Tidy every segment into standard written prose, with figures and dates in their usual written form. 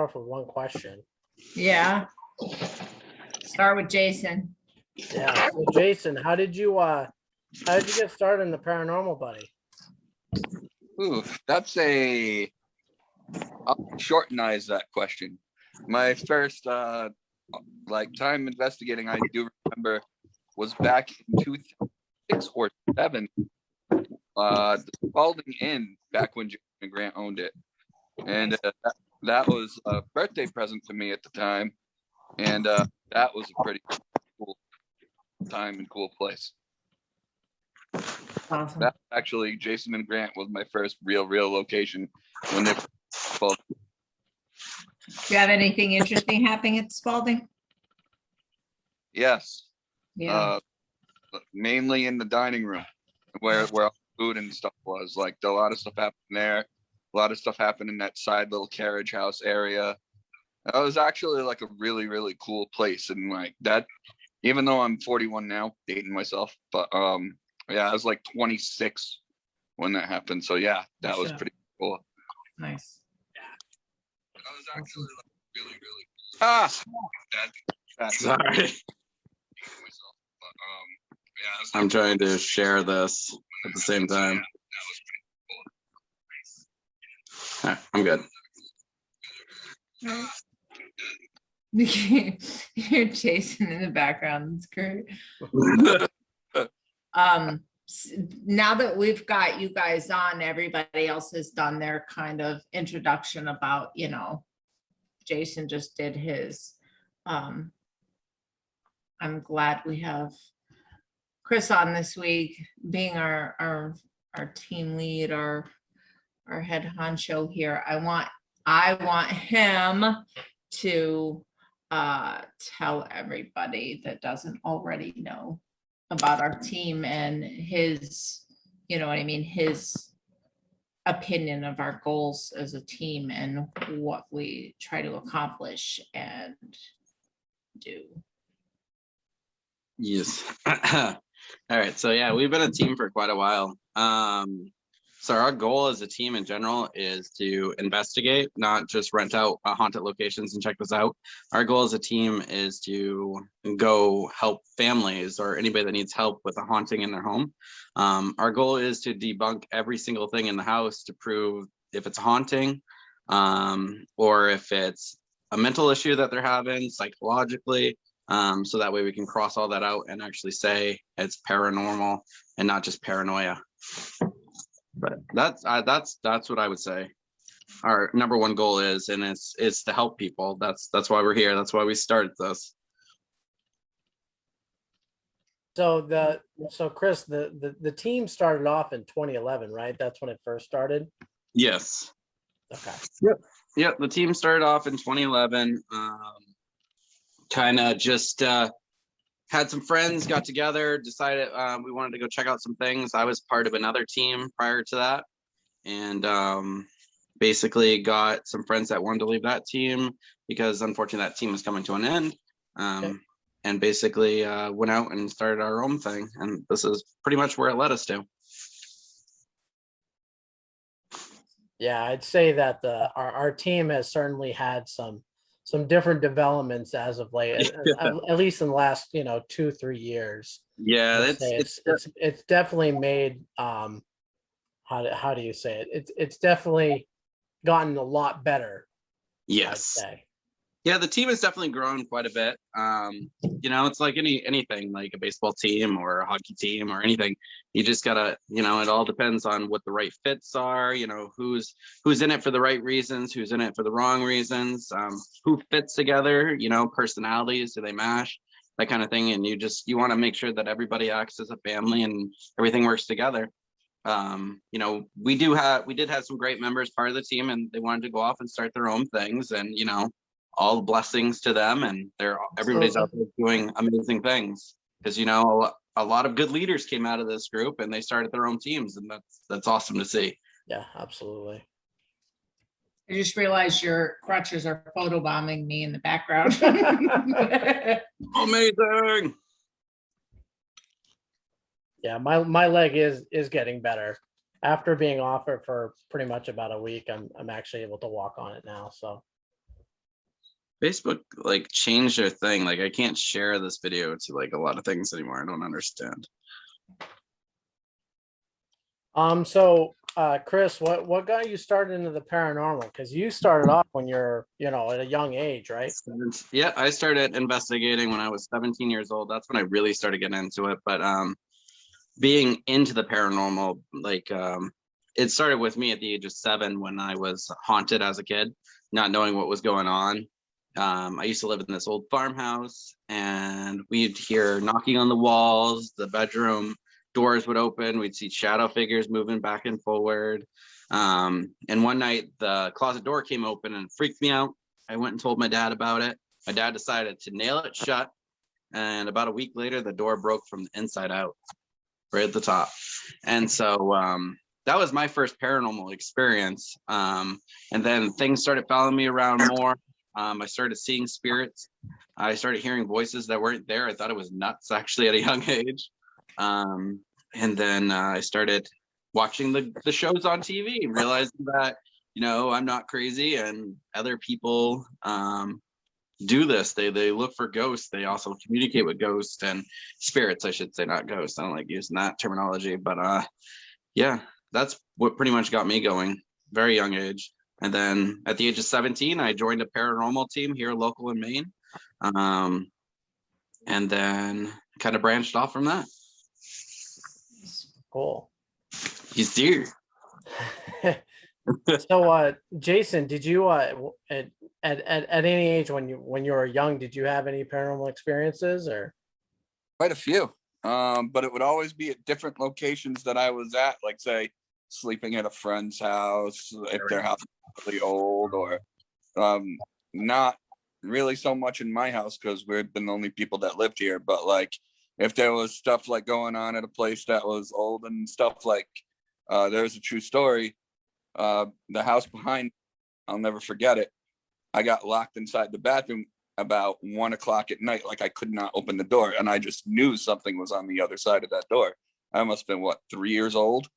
off with one question. Yeah. Start with Jason. Yeah. So Jason, how did you get started in the paranormal, buddy? Ooh, I'll shortenize that question. My first time investigating, I do remember, was back in 2006 or 2007. The Balding Inn, back when Jason and Grant owned it, and that was a birthday present to me at the time, and that was a pretty cool time and cool place. Awesome. That actually, Jason and Grant was my first real location when they. Do you have anything interesting happening at Spalding? Yes. Yeah. Mainly in the dining room where all food and stuff was. Like a lot of stuff happened there. A lot of stuff happened in that side little carriage house area. That was actually like a really cool place. And like that, even though I'm 41 now, dating myself, but yeah, I was like 26 when that happened. So yeah, that was pretty cool. Nice. That was actually like really Sorry. I'm trying to share this at the same time. Right, I'm good. You're Jason in the background. It's great. Now that we've got you guys on, everybody else has done their kind of introduction about, Jason just did his. I'm glad we have Chris on this week, being our team lead, our head honcho here. I want him to tell everybody that doesn't already know about our team and his, his opinion of our goals as a team and what we try to accomplish and do. Yes. All right. So yeah, we've been a team for quite a while. So our goal as a team in general is to investigate, not just rent out haunted locations and check this out. Our goal as a team is to go help families or anybody that needs help with a haunting in their home. Our goal is to debunk every single thing in the house to prove if it's a haunting or if it's a mental issue that they're having psychologically. So that way we can cross all that out and actually say it's paranormal and not just paranoia. But that's what I would say our number one goal is, and it's to help people. That's why we're here. That's why we started this. So Chris, the team started off in 2011, right? That's when it first started. Yes. Okay. Yep. The team started off in 2011. Kind of just had some friends, got together, decided we wanted to go check out some things. I was part of another team prior to that, and basically got some friends that wanted to leave that team because unfortunately that team was coming to an end. And basically went out and started our own thing, and this is pretty much where it led us to. Yeah, I'd say that our team has certainly had some different developments as of late, at least in the last 2-3 years. Yeah, it's definitely made how do you say it? It's definitely gotten a lot better. Yes. I'd say. Yeah, the team has definitely grown quite a bit. It's like anything, like a baseball team or a hockey team or anything. You just gotta, it all depends on what the right fits are. Who's in it for the right reasons, who's in it for the wrong reasons, who fits together. Personalities, do they mash, that kind of thing. And you want to make sure that everybody acts as a family and everything works together. We did have some great members part of the team, and they wanted to go off and start their own things, and all the blessings to them, and everybody's out there doing amazing things because a lot of good leaders came out of this group and they started their own teams, and that's awesome to see. Yeah, absolutely. I just realized your crutches are photobombing me in the background. Amazing. Yeah, my leg is getting better after being off it for pretty much about a week. I'm actually able to walk on it now, so Facebook like changed their thing. Like I can't share this video to like a lot of things anymore. I don't understand. So Chris, what got you started into the paranormal? Because you started off when you're, you know, at a young age, right? Yeah, I started investigating when I was 17 years old. That's when I really started getting into it. But being into the paranormal, like it started with me at the age of 7 when I was haunted as a kid, not knowing what was going on. I used to live in this old farmhouse, and we'd hear knocking on the walls. The bedroom doors would open. We'd see shadow figures moving back and forward. And one night the closet door came open and freaked me out. I went and told my dad about it. My dad decided to nail it shut. And about a week later, the door broke from the inside out, right at the top. And so that was my first paranormal experience. And then things started following me around more. I started seeing spirits. I started hearing voices that weren't there. I thought it was nuts, actually, at a young age. And then I started watching the shows on TV, realizing that, you know, I'm not crazy, and other people do this. They look for ghosts. They also communicate with ghosts and spirits, I should say, not ghosts. I don't like using that terminology, but yeah, that's what pretty much got me going, very young age. And then at the age of 17, I joined a paranormal team here local in Maine. And then kind of branched off from that. Cool. He's here. So Jason, did you at any age when you were young, did you have any paranormal experiences? Or Quite a few. But it would always be at different locations that I was at, like say sleeping at a friend's house if their house was really old, or not really so much in my house because we've been the only people that lived here. But like if there was stuff like going on at a place that was old and stuff, like there's a true story. The house behind, I'll never forget it. I got locked inside the bathroom about 1 o'clock at night. Like I could not open the door, and I just knew something was on the other side of that door. I must have been, what, 3 years old?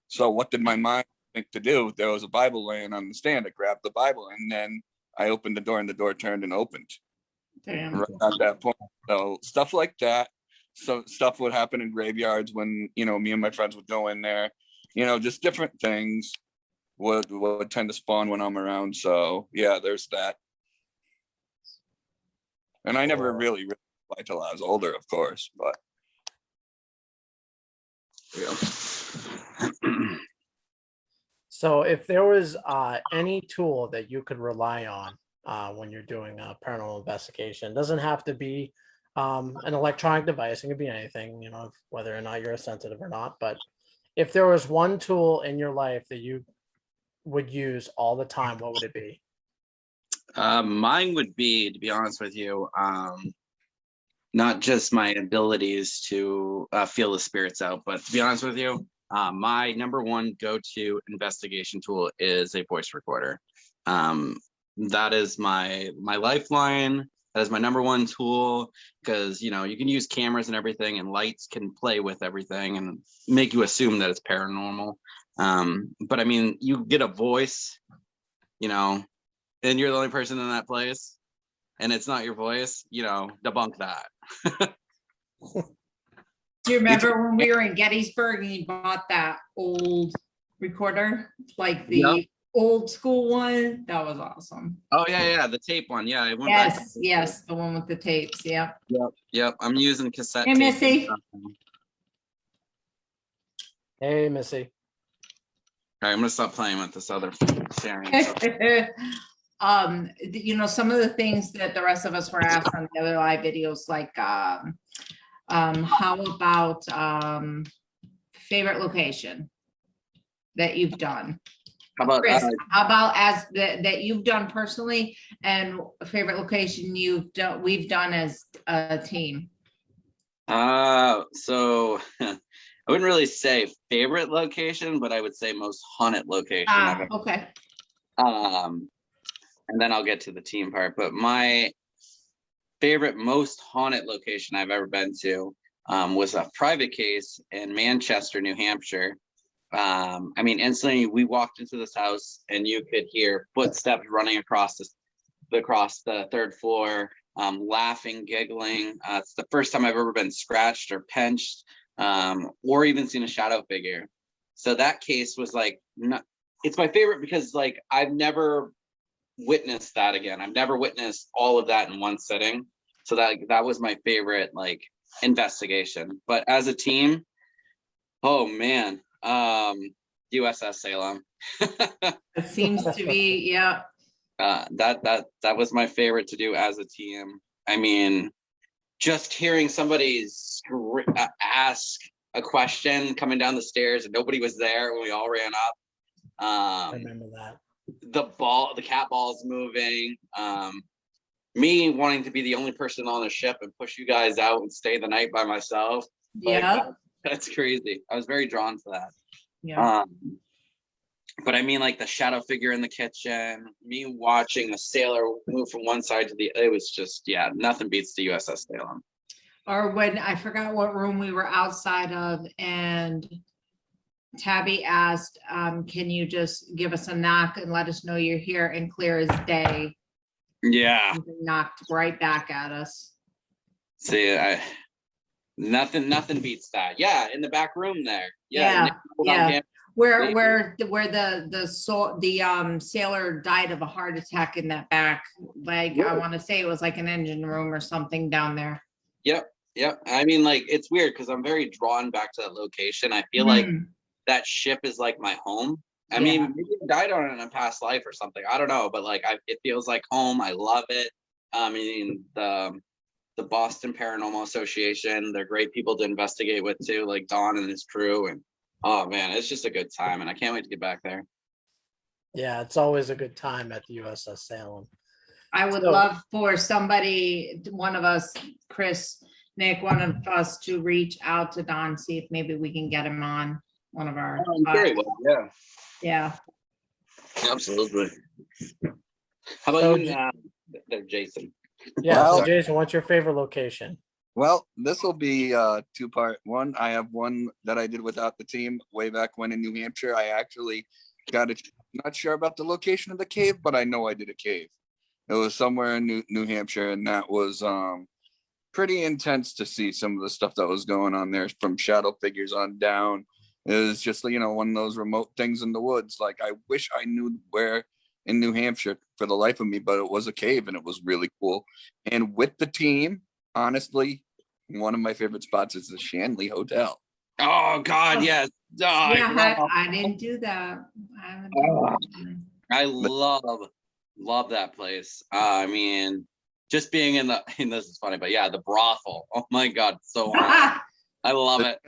So what did my mind think to do? There was a Bible laying on the stand. I grabbed the Bible, and then I opened the door, and the door turned and opened. Damn. Right at that point. So stuff like that. So stuff would happen in graveyards when, you know, me and my friends would go in there. You know, just different things would tend to spawn when I'm around. So yeah, there's that. And I never really liked till I was older, of course, but Yeah. so if there was any tool that you could rely on when you're doing a paranormal investigation, it doesn't have to be an electronic device. It could be anything, you know, whether or not you're sensitive or not. But if there was one tool in your life that you would use all the time, what would it be? Mine would be, to be honest with you, not just my abilities to feel the spirits out, but to be honest with you, my number one go-to investigation tool is a voice recorder. That is my lifeline. That is my number one tool, because, you know, you can use cameras and everything, and lights can play with everything and make you assume that it's paranormal. But I mean, you get a voice, you know, and you're the only person in that place, and it's not your voice, you know, debunk that. Do you remember when we were in Gettysburg and you bought that old recorder, like the old school one? That was awesome. Oh yeah, the tape one. Yeah, I went back. Yes, the one with the tapes. Yep. Yep. I'm using cassette. Hey, tape. Missy. Hey, Missy. All right, I'm gonna stop playing with this other sharing. You know, some of the things that the rest of us were asked on the other live videos, like how about favorite location that you've done? How about Chris, how about as that you've done personally, and favorite location we've done as a team? So I wouldn't really say favorite location, but I would say most haunted location. Okay. And then I'll get to the team part. But my favorite, most haunted location I've ever been to was a private case in Manchester, New Hampshire. I mean, instantly we walked into this house and you could hear footsteps running across across the third floor, laughing, giggling. It's the first time I've ever been scratched or pinched, or even seen a shadow figure. So that case was like, it's my favorite because like I've never witnessed that again. I've never witnessed all of that in one sitting. So that was my favorite like investigation. But as a team, oh man, USS Salem. It seems to be, yeah. That was my favorite to do as a team. I mean, just hearing somebody ask a question coming down the stairs and nobody was there when we all ran up. I remember that. The cat ball's moving. Me wanting to be the only person on the ship and push you guys out and stay the night by myself. Yeah. Like, that's crazy. I was very drawn to that. Yeah. But I mean, like the shadow figure in the kitchen, me watching a sailor move from one side to the, it was just, yeah, nothing beats the USS Salem. Or when I forgot what room we were outside of, and Tabby asked, can you just give us a knock and let us know you're here, and clear as day. Yeah. Knocked right back at us. See, nothing beats that. Yeah, in the back room there. Yeah. Yeah. Where the sailor died of a heart attack in that back. Like, I want to say it was like an engine room or something down there. Yep. I mean, like, it's weird because I'm very drawn back to that location. I feel like that ship is like my home. I mean, maybe I died on it in a past life or something. I don't know, but like, it feels like home. I love it. I mean, the Boston Paranormal Association, they're great people to investigate with too, like Don and his crew. And oh man, it's just a good time, and I can't wait to get back there. Yeah, it's always a good time at the USS Salem. I would love for somebody, one of us, Chris, Nick, one of us, to reach out to Don, see if maybe we can get him on one of our. Very well, yeah. Yeah. Absolutely. How about you, Jason? Yeah, Well, so Jason, what's your favorite location? Well, this will be two-part. One, I have one that I did without the team way back when in New Hampshire. I actually got it. Not sure about the location of the cave, but I know I did a cave. It was somewhere in New Hampshire, and that was pretty intense to see some of the stuff that was going on there, from shadow figures on down. It was just, one of those remote things in the woods. Like, I wish I knew where in New Hampshire for the life of me, but it was a cave and it was really cool. And with the team, honestly, one of my favorite spots is the Shanley Hotel. Oh God, yes. Oh, I didn't do that. I love that place. I mean, just being in this is funny, but yeah, the brothel. Oh my God, so awesome. I love it.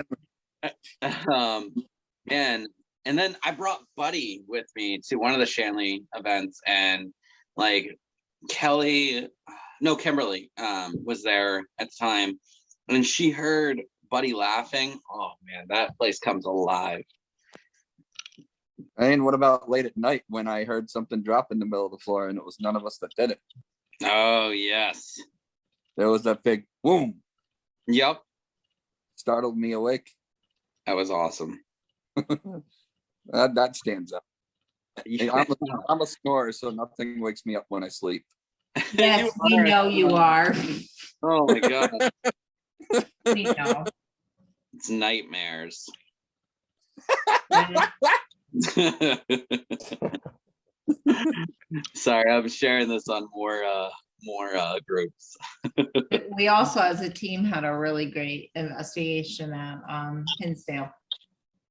Man, and then I brought Buddy with me to one of the Shanley events, and like Kimberly was there at the time, and she heard Buddy laughing. Oh man, that place comes alive. And what about late at night when I heard something drop in the middle of the floor and it was none of us that did it? Oh yes. There was that big boom. Yep. Startled me awake. That was awesome. That stands up. Yeah. I'm a snorer, so nothing wakes me up when I sleep. Yes, we know you are. Oh my God. We know. It's nightmares. Sorry, I'm sharing this on more groups. We also, as a team, had a really great investigation at Hinsdale.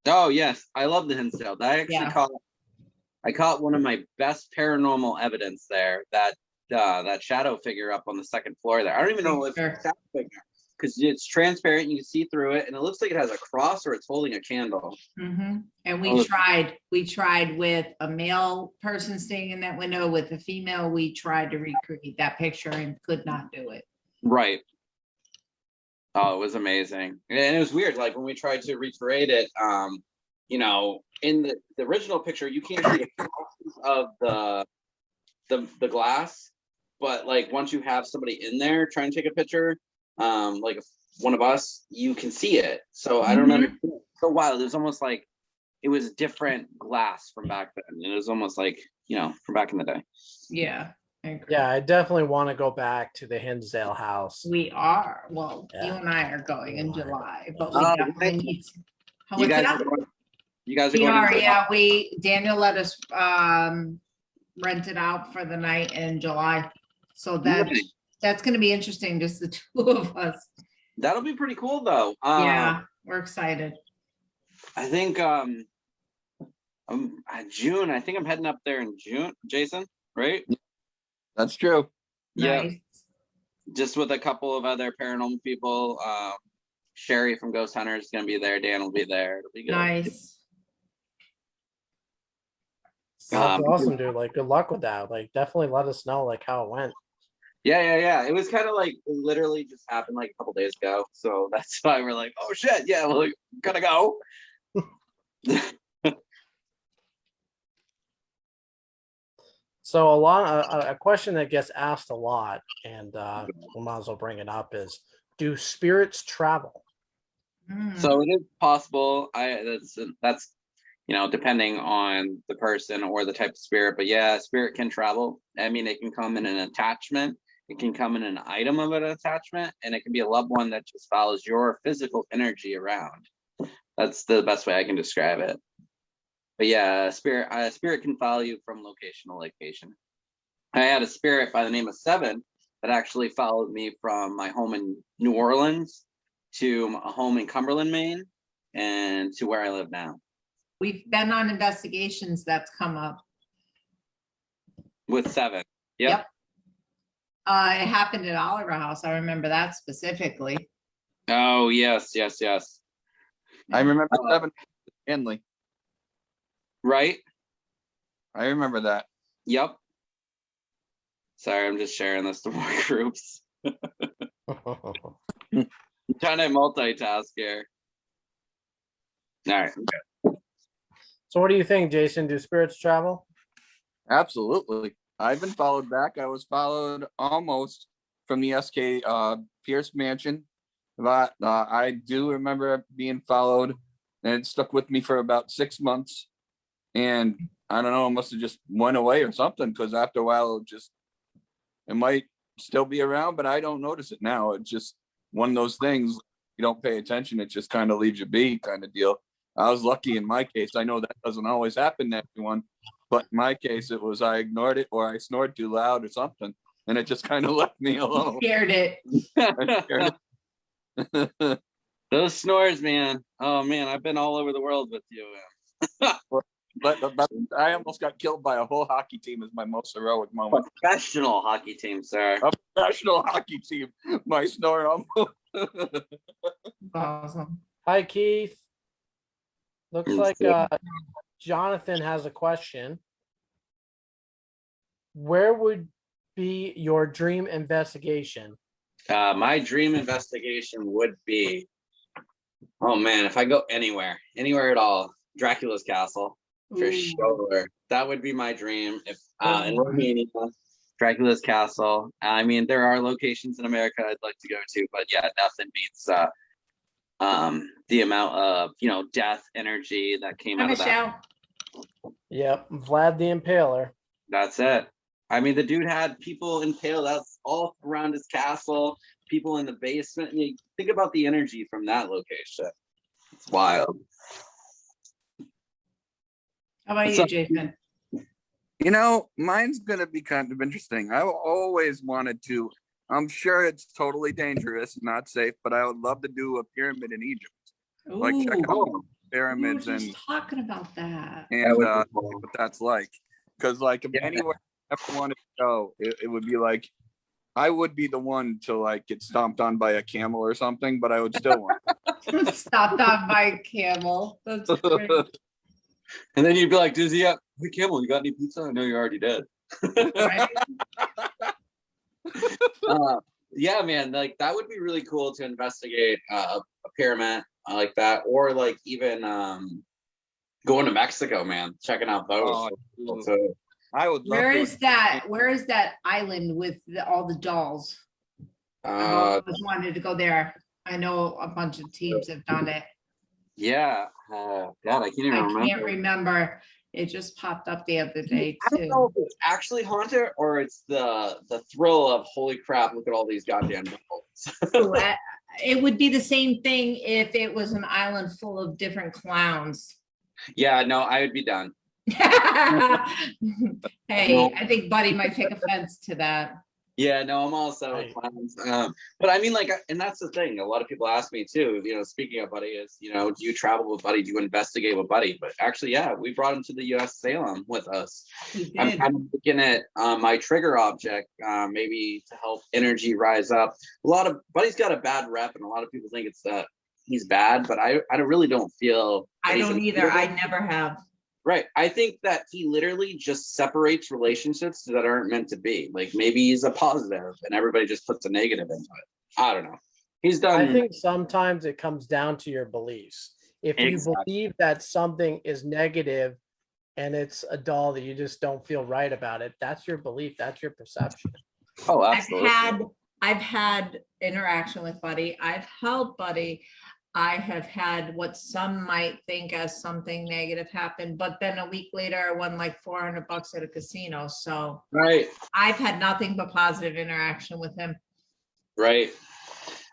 Oh yes, I love the Hinsdale. I actually caught one of my best paranormal evidence there. That shadow figure up on the second floor there. I don't even know if it's that figure, because it's transparent. You can see through it, and it looks like it has a cross or it's holding a candle. Mm-hmm. And we tried with a male person staying in that window, with a female. We tried to recreate that picture and could not do it. Right. Oh, it was amazing. And it was weird. Like when we tried to recreate it, in the original picture, you can't see the crosses of the glass. But like once you have somebody in there trying to take a picture, like one of us, you can see it. So I don't know. So wild. It was almost like it was different glass from back then. It was almost like, from back in the day. Yeah. I agree. Yeah, I definitely want to go back to the Hinsdale house. We are, well, you Yeah. and I are going in You and I. July, but we Oh, definitely nice. need to. How You was guys that? are going. You guys are We going. are, into- yeah, Daniel let us rent it out for the night in July. So Nice. that's gonna be interesting, just the two of us. That'll be pretty cool though. Yeah, we're excited. I think June. I think I'm heading up there in June. Jason, right? That's true. Yeah, Nice. just with a couple of other paranormal people. Sherry from Ghost Hunters is gonna be there. Dan will be there. It'll be good. Nice. That's Um, awesome, dude. Like, good luck with that. Like, definitely let us know like how it went. Yeah. It was kind of like literally just happened like a couple days ago. So that's why we're like, oh shit, yeah, we're gonna go. So a question that gets asked a lot, and we might as well bring it up, is do spirits travel? Mm. So it is possible. That's depending on the person or the type of spirit. But yeah, spirit can travel. I mean, it can come in an attachment. It can come in an item of an attachment, and it can be a loved one that just follows your physical energy around. That's the best way I can describe it. But yeah, spirit can follow you from location to location. I had a spirit by the name of Seven that actually followed me from my home in New Orleans to a home in Cumberland, Maine, and to where I live now. We've been on investigations that's come up. With Seven. Yep. It happened at Oliver House. I remember that specifically. Oh, yes. I remember Seven Henley. Right? I remember that. Yep. Sorry, I'm just sharing this to more groups. I'm trying to multitask here. All right. So what do you think, Jason? Do spirits travel? Absolutely. I've been followed back. I was followed almost from the SK Pierce Mansion. But I do remember being followed, and it stuck with me for about 6 months. And I don't know, it must have just went away or something, because after a while it might still be around, but I don't notice it now. It's just one of those things, you don't pay attention, it just kind of leaves you be kind of deal. I was lucky in my case. I know that doesn't always happen to everyone, but in my case, it was I ignored it or I snored too loud or something, and it just kind of left me alone. Scared it. I scared it. Those snores, man. Oh man, I've been all over the world with you. But I almost got killed by a whole hockey team is my most heroic moment. Professional hockey team, sir. A professional hockey team. My snore almost. Awesome. Hi, Keith. Looks Yes, like sir. Jonathan has a question. Where would be your dream investigation? My dream investigation would be, oh man, if I go anywhere at all, Dracula's castle. For Ooh. sure. That would be my dream. If in Ooh. Romania, Dracula's castle. I mean, there are locations in America I'd like to go to, but yeah, nothing beats the amount of death energy that came out of that. Michelle. Yep, Vlad the Impaler. That's it. I mean, the dude had people impaled out all around his castle, people in the basement. And you think about the energy from that location. It's wild. How about What's you, up? Jason? Mine's gonna be kind of interesting. I always wanted to. I'm sure it's totally dangerous, not safe, but I would love to do a pyramid in Egypt. Like check out Ooh, the pyramids we were and just talking about that. and would be cool. what that's like. Because like if Yeah. anywhere I ever wanted to go, it would be like I would be the one to like get stomped on by a camel or something, but I would still want. Stopped on by a camel. That's great. And then you'd be like, Dizzy, hey Kimmel, you got any pizza? I know you're already dead. Right? Yeah, man, like that would be really cool to investigate a pyramid like that, or like even going to Mexico, man, checking out those. Oh, I would love Where to. is that? Where is that island with all the dolls? I've always wanted to go there. I know a bunch of teams have done it. Yeah, God, I can't even I remember. can't remember. It just popped up the other day I don't too. know if it's actually haunted or it's the thrill of holy crap, look at all these goddamn bulbs. Ooh, it would be the same thing if it was an island full of different clowns. Yeah, no, I would be done. Hey, I think Buddy might take offense to that. Yeah, no, I'm all set with Right. clowns. But I mean, like, and that's the thing. A lot of people ask me too. Speaking of Buddy, is do you travel with Buddy? Do you investigate with Buddy? But actually, yeah, we brought him to the U.S. Salem with us. He I'm did. kind of looking at my trigger object, maybe to help energy rise up. Buddy's got a bad rep, and a lot of people think it's that he's bad, but I really don't feel. I don't anything either. to I it. never have. Right. I think that he literally just separates relationships that aren't meant to be. Like maybe he's a positive and everybody just puts a negative into it. I don't know. He's done. I think sometimes it comes down to your beliefs. If you Exactly. believe that something is negative and it's a doll that you just don't feel right about it, that's your belief, that's your perception. Oh, absolutely. I've had interaction with Buddy. I've helped Buddy. I have had what some might think as something negative happen, but then a week later I won like $400 at a casino. So Right. I've had nothing but positive interaction with him. Right.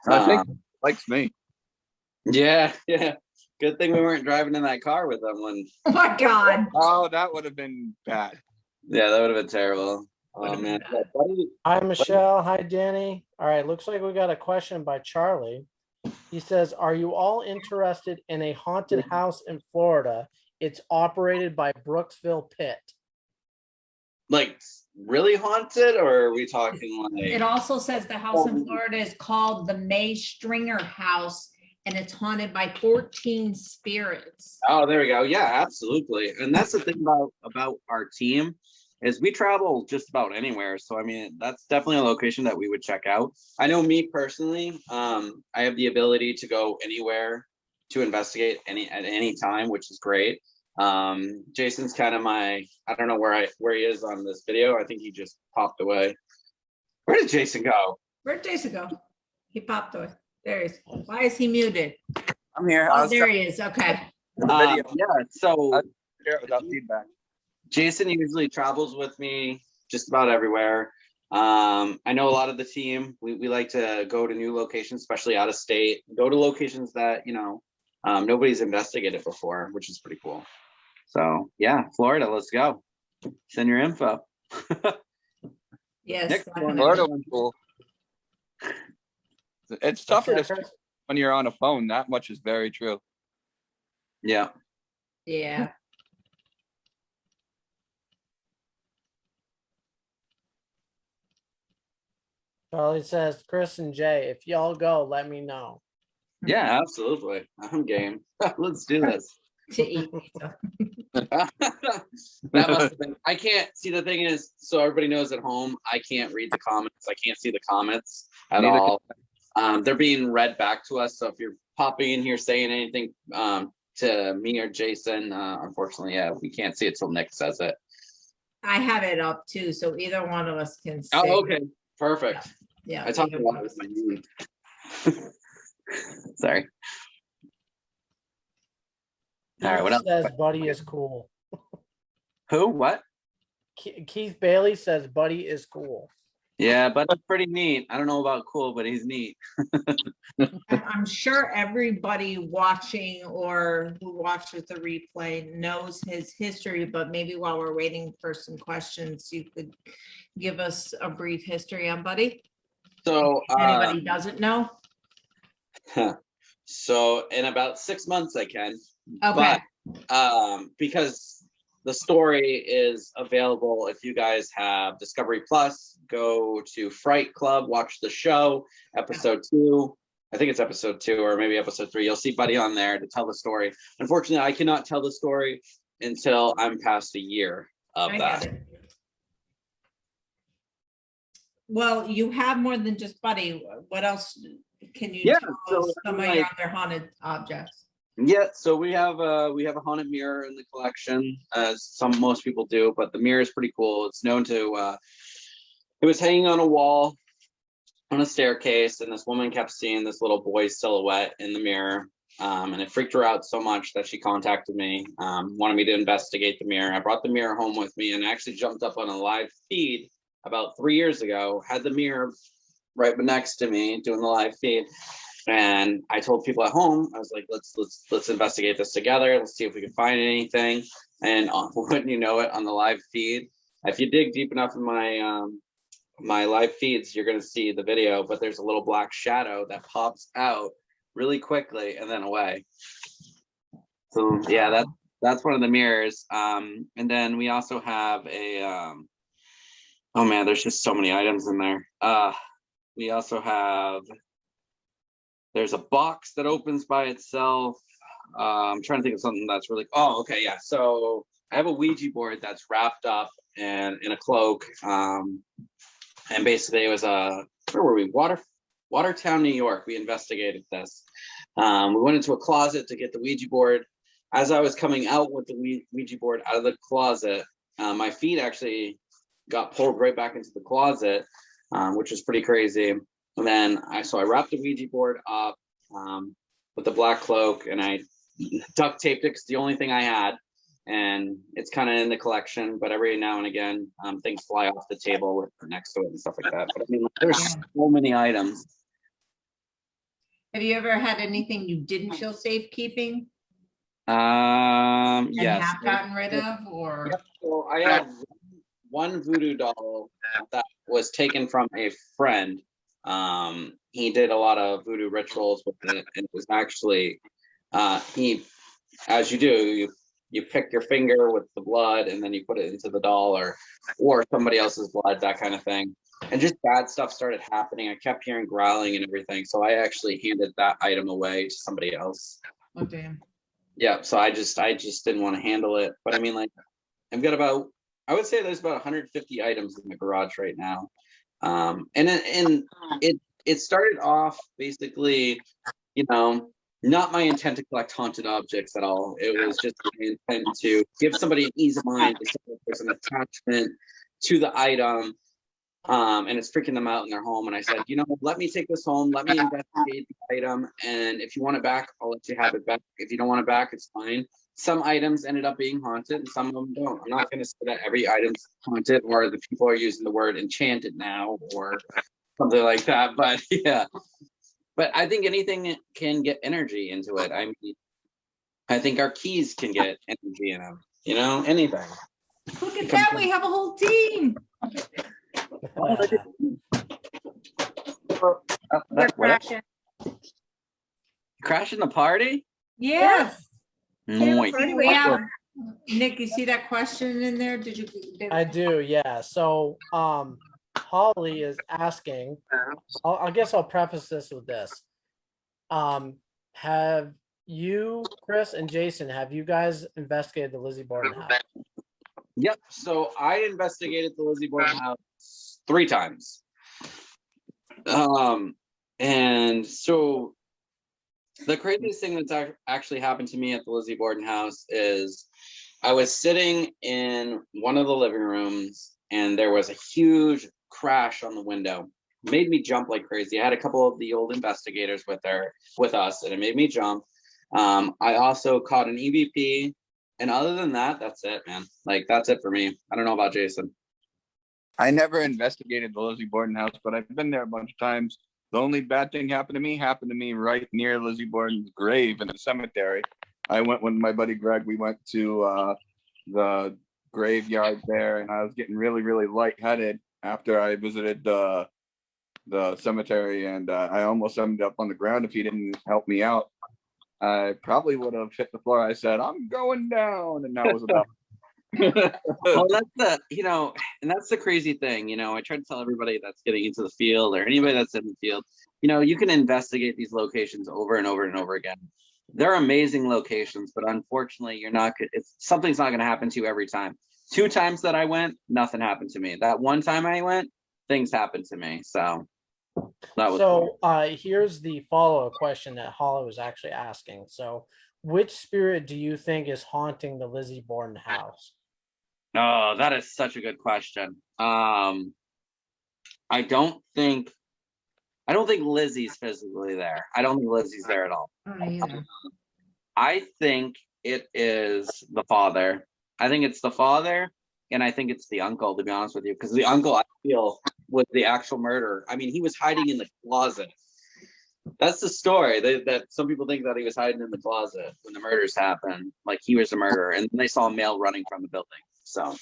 I think he likes me. Yeah. Yeah. Good thing we weren't driving in that car with him when. Oh my God. Oh, that would have been bad. Yeah, that would have been terrible. Oh Would've been man. bad. Yeah, Buddy, Hi, Michelle. Hi, Danny. All right, looks like we got a question by Charlie. He says, are you all interested in a haunted house in Florida? It's operated by Brooksville Pit. like really haunted, or are we talking It like? also says the house in Florida is called the May Stringer House and it's haunted by 14 spirits. Oh, there we go. Yeah, absolutely. And that's the thing about our team is we travel just about anywhere. So I mean, that's definitely a location that we would check out. I know me personally, I have the ability to go anywhere to investigate at any time, which is great. Jason's kind of I don't know where he is on this video. I think he just popped away. Where did Jason go? Where'd Jason go? He popped away. There he is. Why is he muted? I'm here. Oh, there he is. Okay. Video. Yeah, so Share it without feedback. Jason usually travels with me just about everywhere. I know a lot of the team, we like to go to new locations, especially out of state, go to locations that, nobody's investigated before, which is pretty cool. So yeah, Florida, let's go. Send your info. Yes. Nick, definitely. Florida one's cool. It's tougher What's to that, Chris? when you're on a phone. That much is very true. Yeah. Yeah. Charlie says, Chris and Jay, if y'all go, let me know. Yeah, absolutely. I'm game. Let's do this. To eat pizza. That must have been, I can't see, the thing is, so everybody knows at home, I can't read the comments. I can't see the comments at Neither all. They're being read back to us. So if you're popping in here saying anything to me or Jason, unfortunately, yeah, we can't see it till Nick says it. I have it up too, so either one of us can see. Oh, okay. Perfect. Yeah. I talked a either lot one of with us my can see. knee. Sorry. All right, Keith what else? says Buddy is cool. Who? What? Keith Bailey says Buddy is cool. Yeah, but that's pretty neat. I don't know about cool, but he's neat. I'm sure everybody watching or who watches the replay knows his history, but maybe while we're waiting for some questions, you could give us a brief history on Buddy. So, If anybody doesn't know. so in about 6 months I can. Okay. But because the story is available, if you guys have Discovery Plus, go to Fright Club, watch the show, episode 2. I think it's episode 2 or maybe episode 3. You'll see Buddy on there to tell the story. Unfortunately, I cannot tell the story until I'm past a year of I that. get it. Well, you have more than just Buddy. What else can you Yeah, tell so, us some of like- your other haunted objects? Yeah, so we have a haunted mirror in the collection, as most people do, but the mirror is pretty cool. It's known to it was hanging on a wall on a staircase, and this woman kept seeing this little boy's silhouette in the mirror. And it freaked her out so much that she contacted me, wanted me to investigate the mirror. I brought the mirror home with me and actually jumped up on a live feed about 3 years ago, had the mirror right next to me doing the live feed. And I told people at home, I was like, let's investigate this together. Let's see if we can find anything. And wouldn't you know it, on the live feed, if you dig deep enough in my live feeds, you're going to see the video, but there's a little black shadow that pops out really quickly and then away. So yeah, that's one of the mirrors. And then we also have a oh man, there's just so many items in there. We also have, there's a box that opens by itself. I'm trying to think of something that's really, oh, okay, yeah. So I have a Ouija board that's wrapped up and in a cloak. And basically it was where were we? Watertown, New York. We investigated this. We went into a closet to get the Ouija board. As I was coming out with the Ouija board out of the closet, my feet actually got pulled right back into the closet, which was pretty crazy. And then I wrapped the Ouija board up with the black cloak, and I duct taped it because the only thing I had, and it's kind of in the collection, but every now and again things fly off the table next to it and stuff like that. But I mean, there's so many items. Have you ever had anything you didn't feel safe keeping and Yes. have gotten rid of, or? Yep. So I had one voodoo doll that was taken from a friend. He did a lot of voodoo rituals with it, and it was actually he, as you do, you pick your finger with the blood and then you put it into the doll or somebody else's blood, that kind of thing. And just bad stuff started happening. I kept hearing growling and everything, so I actually handed that item away to somebody else. Oh damn. Yeah, so I just didn't want to handle it. But I mean, like, I've got about, I would say there's about 150 items in the garage right now. And it started off basically, you know, not my intent to collect haunted objects at all. It was just my intent to give somebody an ease of mind, if there's an attachment to the item, and it's freaking them out in their home. And I said, you know, let me take this home, let me investigate the item, and if you want it back, I'll let you have it back. If you don't want it back, it's fine. Some items ended up being haunted and some of them don't. I'm not going to say that every item's haunted, or the people are using the word enchanted now or something like that, but yeah. But I think anything can get energy into it. I mean, I think our keys can get energy in them, you know, anything. Look at that, we have a whole team. We're crashing. Crashing the party? Yes. Noise. We have, Nick, you see that question in there? Did you? I do, yeah. So Holly is asking, I guess I'll preface this with this. Have you, Chris and Jason, have you guys investigated the Lizzie Borden house? Yep. So I investigated the Lizzie Borden house 3 times. And so the craziest thing that's actually happened to me at the Lizzie Borden house is I was sitting in one of the living rooms and there was a huge crash on the window. It made me jump like crazy. I had a couple of the old investigators with us, and it made me jump. I also caught an EVP, and other than that, that's it, man. Like, that's it for me. I don't know about Jason. I never investigated the Lizzie Borden house, but I've been there a bunch of times. The only bad thing happened to me right near Lizzie Borden's grave in the cemetery. I went with my buddy Greg. We went to the graveyard there, and I was getting really, really lightheaded after I visited the cemetery, and I almost ended up on the ground if he didn't help me out. I probably would have hit the floor. I said, "I'm going down," and that was about Well, that's and that's the crazy thing. I try to tell everybody that's getting into the field or anybody that's in the field, you can investigate these locations over and over and over again. They're amazing locations, but unfortunately, something's not going to happen to you every time. 2 times that I went, nothing happened to me. That 1 time I went, things happened to me. So that was So here's the follow-up question that Holly was actually asking. So which spirit do you think is haunting the Lizzie Borden house? Oh, that is such a good question. I don't think I don't think Lizzie's physically there. I don't think Lizzie's there at all. Oh, yeah. I think it is the father. I think it's the father, and I think it's the uncle, to be honest with you, because the uncle, I feel, was the actual murderer. I mean, he was hiding in the closet. That's the story. That some people think that he was hiding in the closet when the murders happened, like he was the murderer, and then they saw a male running from the building. So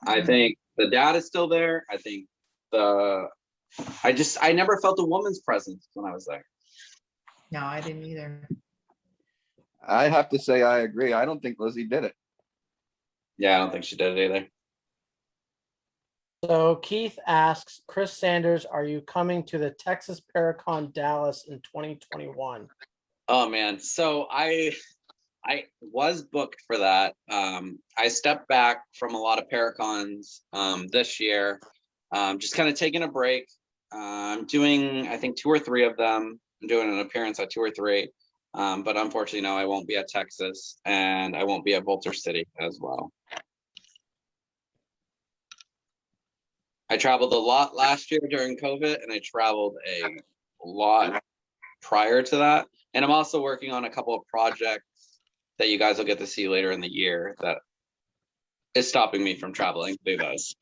I think the dad is still there. I think I never felt a woman's presence when I was there. No, I didn't either. I have to say, I agree. I don't think Lizzie did it. Yeah, I don't think she did it either. So Keith asks, Chris Sanders, are you coming to the Texas Paracon Dallas in 2021? Oh man, so I was booked for that. I stepped back from a lot of Paracons this year, just kind of taking a break. I'm doing, I think, 2 or 3 of them. I'm doing an appearance at 2 or 3, but unfortunately, no, I won't be at Texas, and I won't be at Boulder City as well. I traveled a lot last year during COVID, and I traveled a lot prior to that. And I'm also working on a couple of projects that you guys will get to see later in the year that is stopping me from traveling to do those.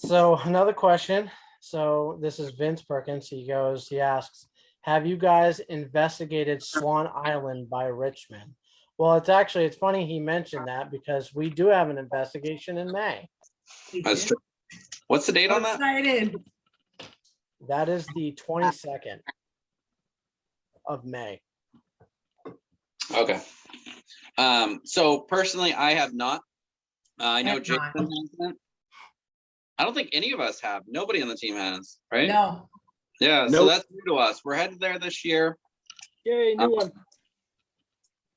So another question. So this is Vince Perkins. He asks, have you guys investigated Swan Island by Richmond? Well, it's funny he mentioned that because we do have an investigation in May. That's true. What's the date on that? Excited. That is the 22nd of May. Okay. So personally, I have not. I know Have Jason not. hasn't. I don't think any of us have. Nobody on the team has, right? No. Yeah, so Nope. that's new to us. We're headed there this year, Yay, new one.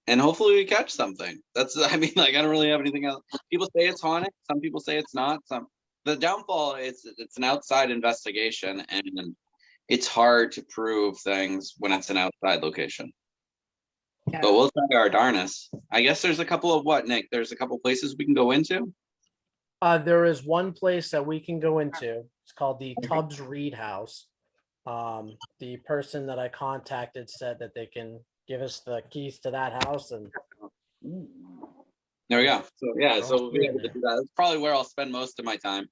and hopefully we catch something. That's, I mean, like, I don't really have anything else. People say it's haunted. Some people say it's not. The downfall is it's an outside investigation, and it's hard to prove things when it's an outside location. Yeah. But we'll try our darnest. I guess there's a couple of what, Nick? There's a couple places we can go into. There is one place that we can go into. It's called the Tubbs Reed House. The person that I contacted said that they can give us the keys to that house, and There we go. So yeah, so we'll be able to do that. That's probably where I'll spend most of my time.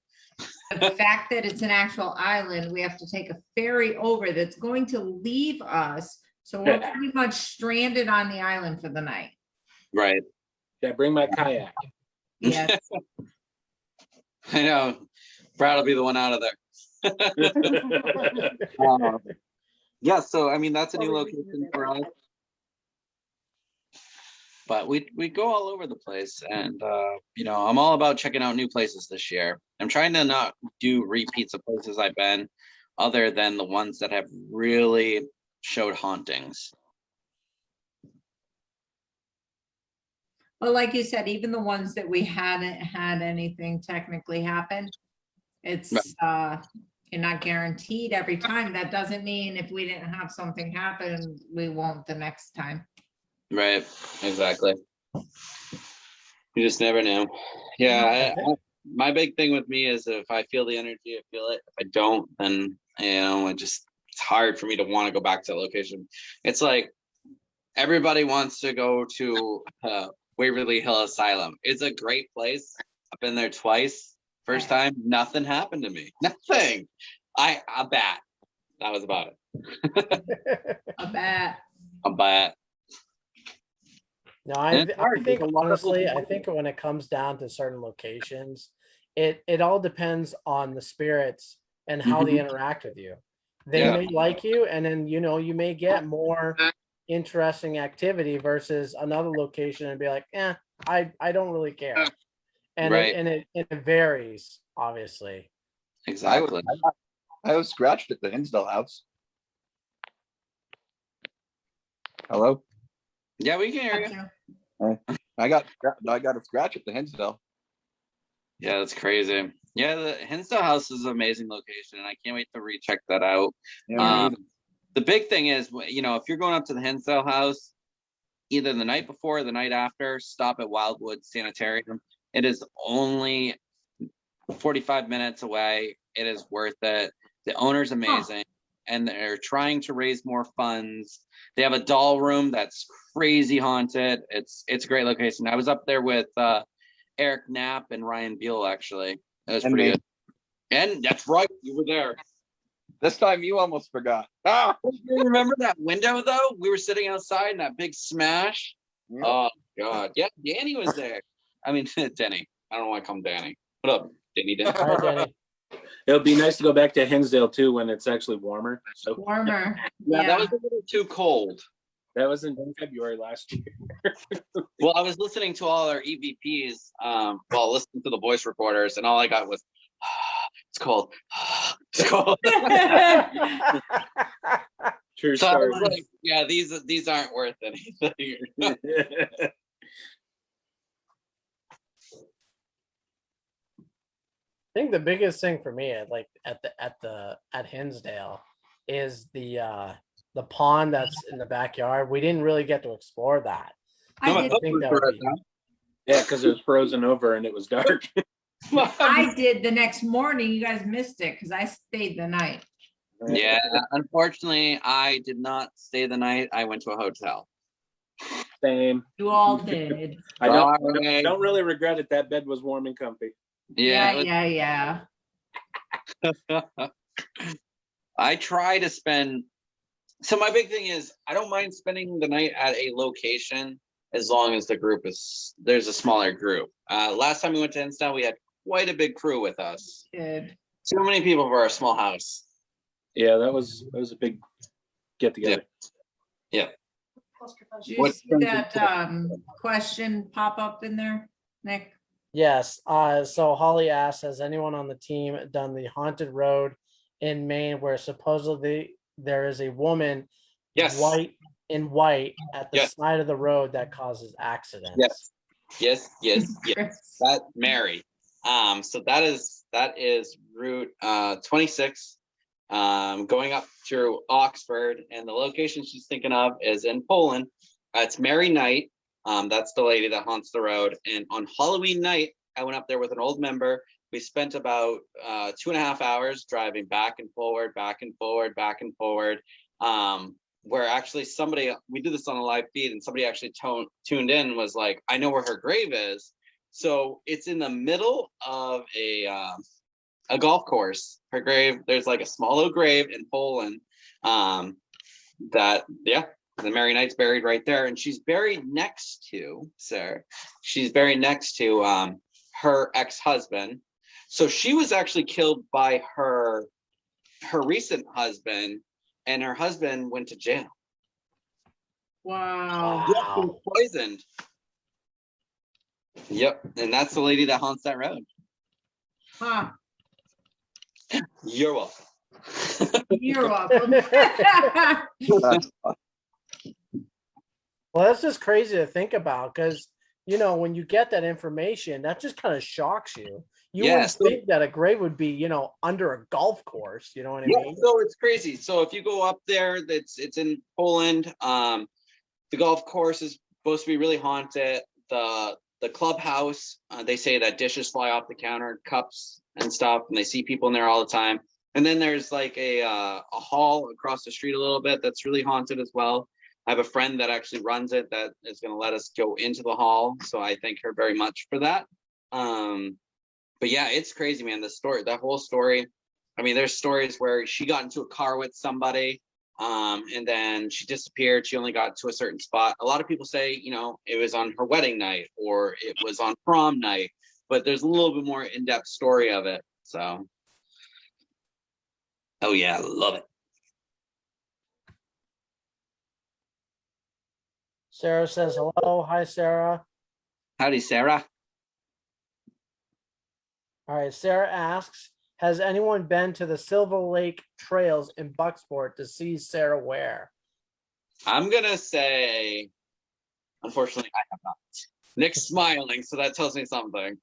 The fact that it's an actual island, we have to take a ferry over that's going to leave us. So we're pretty much stranded on the island for the night. Right. Yeah, bring my kayak. Yes. I know. Brad will be the one out of there. Yeah, so I mean that's a new location for us. But we go all over the place, and you know, I'm all about checking out new places this year. I'm trying to not do repeats of places I've been, other than the ones that have really showed hauntings. Well, like you said, even the ones that we hadn't had anything technically happen, it's you're not guaranteed every time. That doesn't mean if we didn't have something happen, we won't the next time. Right, exactly. You just never know. Yeah, my big thing with me is if I feel the energy, I feel it. If I don't, then you know, it's hard for me to want to go back to that location. It's like everybody wants to go to Waverly Hill Asylum. It's a great place. I've been there twice. First time, nothing happened to me. Nothing. A bat. That was about it. A bat. A bat. No, And I it's hard. think There's a lot of honestly, people- I think when it comes down to certain locations, it all depends on the spirits and how they interact with you. They Yeah. may like you, and then you may get more interesting activity versus another location and be like, I don't really care. And Right. it varies, obviously. Exactly. I was scratched at the Hinsdale house. Hello? Yeah, we can hear you. I got a scratch at the Hinsdale. Yeah, that's crazy. Yeah, the Hinsdale House is an amazing location, and I can't wait to recheck that out. Yeah, The big thing is, you know, if you're going up to the Hinsdale House, either the night before or the night after, stop at Wildwood Sanitarium. It is only 45 minutes away. It is worth it. The owner's amazing, and they're trying to raise more funds. They have a doll room that's crazy haunted. It's a great location. I was up there with Eric Knapp and Ryan Beal, actually. That was And pretty me. good. And that's right, you were there. This time you almost forgot. Ah! You remember that window though? We were sitting outside in that big smash. Yep. Oh God, yeah, Danny was there. I mean, Danny. I don't want to call him Danny. What up, Danny? All right, Danny. It'll be nice to go back to Hinsdale too when it's actually warmer. So Warmer. Yeah, Yeah. that was a little too cold. that was in February last year. Well, I was listening to all our EVPs while listening to the voice recorders, and all I got was, it's cold. It's cold. True So I story. was like, yeah, these aren't worth anything. I think the biggest thing for me at Hinsdale is the pond that's in the backyard. We didn't really get to explore that. I did, think that would be- Yeah, because it was frozen over and it was dark. I did the next morning. You guys missed it because I stayed the night. Yeah, unfortunately, I did not stay the night. I went to a hotel. Same. You all did. I don't, Sorry. don't really regret it. That bed was warm and comfy. Yeah, Yeah. I try to spend. So my big thing is I don't mind spending the night at a location as long as there's a smaller group. Last time we went to Hinsdale, we had quite a big crew with us. Good. Too many people for a small house. Yeah, that was a big get together. Did you What see that question pop up in there, Nick? Yes. So Holly asks, has anyone on the team done the haunted road in Maine where supposedly there is a woman Yes. white at the Yes. side of the road that causes accidents? Yes. Chris. That Mary. So that is Route 26, going up through Oxford, and the location she's thinking of is in Poland. It's Mary Knight. That's the lady that haunts the road. And on Halloween night, I went up there with an old member. We spent about 2.5 hours driving back and forward, where actually we do this on a live feed, and somebody actually tuned in and was like, I know where her grave is. So it's in the middle of a golf course. Her grave, there's like a small little grave in Poland. The Mary Knight's buried right there, and she's buried next to her ex-husband. So she was actually killed by her recent husband, and her husband went to jail. Wow. Yep, he was poisoned. Yep, and that's the lady that haunts that road. Huh. You're welcome. You're welcome. Well, that's just crazy to think about because, when you get that information, that just kind of shocks you. You Yes. wouldn't think that a grave would be, under a golf course. You know what I Yeah, mean? so it's crazy. So if you go up there, it's in Poland. The golf course is supposed to be really haunted. The clubhouse, they say that dishes fly off the counter, cups and stuff, and they see people in there all the time. And then there's like a hall across the street a little bit that's really haunted as well. I have a friend that actually runs it that is going to let us go into the hall, so I thank her very much for that. But yeah, it's crazy, man. That whole story. I mean, there's stories where she got into a car with somebody, and then she disappeared. She only got to a certain spot. A lot of people say, it was on her wedding night or it was on prom night, but there's a little bit more in-depth story of it. So, oh yeah, I love it. Sarah says hello. Hi, Sarah. Howdy, Sarah. All right. Sarah asks, has anyone been to the Silver Lake Trails in Bucksport to see Sarah Ware? I'm gonna say, unfortunately, I have not. Nick's smiling, so that tells me something.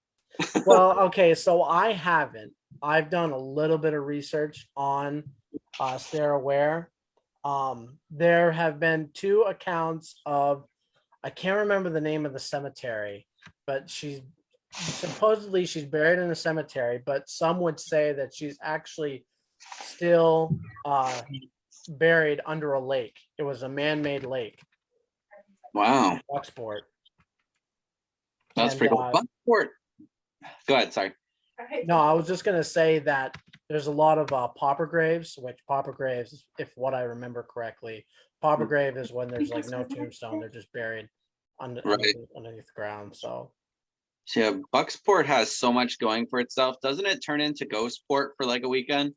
Well, okay, so I haven't. I've done a little bit of research on Sarah Ware. There have been 2 accounts of, I can't remember the name of the cemetery, but she's supposedly she's buried in a cemetery, but some would say that she's actually still buried under a lake. It was a man-made lake, Wow, Bucksport. that's And, pretty cool. Bucksport. Go ahead. Sorry. No, I was just gonna say that there's a lot of pauper graves, which pauper graves, if what I remember correctly, pauper grave is when there's like no tombstone, they're just buried underneath the ground. So So yeah, Bucksport has so much going for itself. Doesn't it turn into Ghostport for like a weekend?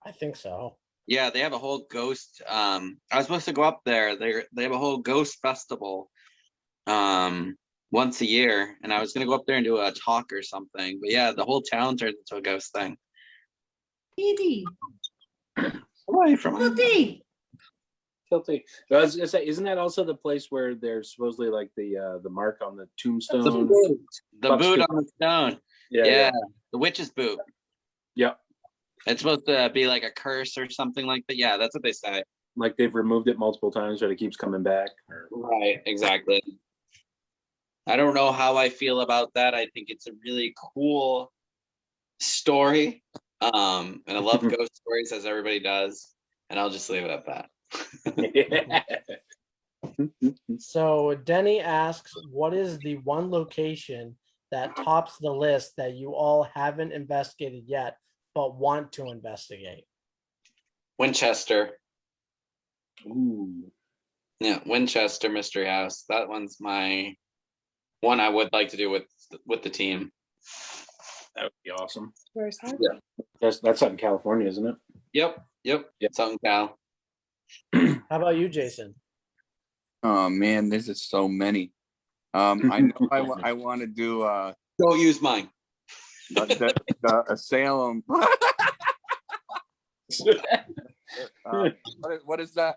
I think so. Yeah, they have a whole ghost. I was supposed to go up there. They have a whole ghost festival once a year, and I was gonna go up there and do a talk or something. But yeah, the whole town turns into a ghost thing. Edie, Away from it. Edie. Guilty. I was gonna say, isn't that also the place where there's supposedly like the mark on the tombstone? The boot on the stone. Yeah, the witch's boot. Yeah. It's supposed to be like a curse or something like that. Yeah, that's what they say. Like they've removed it multiple times, but it keeps coming back. Right, exactly. I don't know how I feel about that. I think it's a really cool story. And I love ghost stories, as everybody does. And I'll just leave it at that. So Denny asks, what is the one location that tops the list that you all haven't investigated yet, but want to investigate? Winchester. Ooh. Yeah, Winchester Mystery House. That one's my one I would like to do with the team. That would be awesome. Where's that? Yeah. That's out in California, isn't it? Yep. Something Cal. How about you, Jason? Oh man, there's just so many. I know I want to do Don't use mine. the Salem. What is that?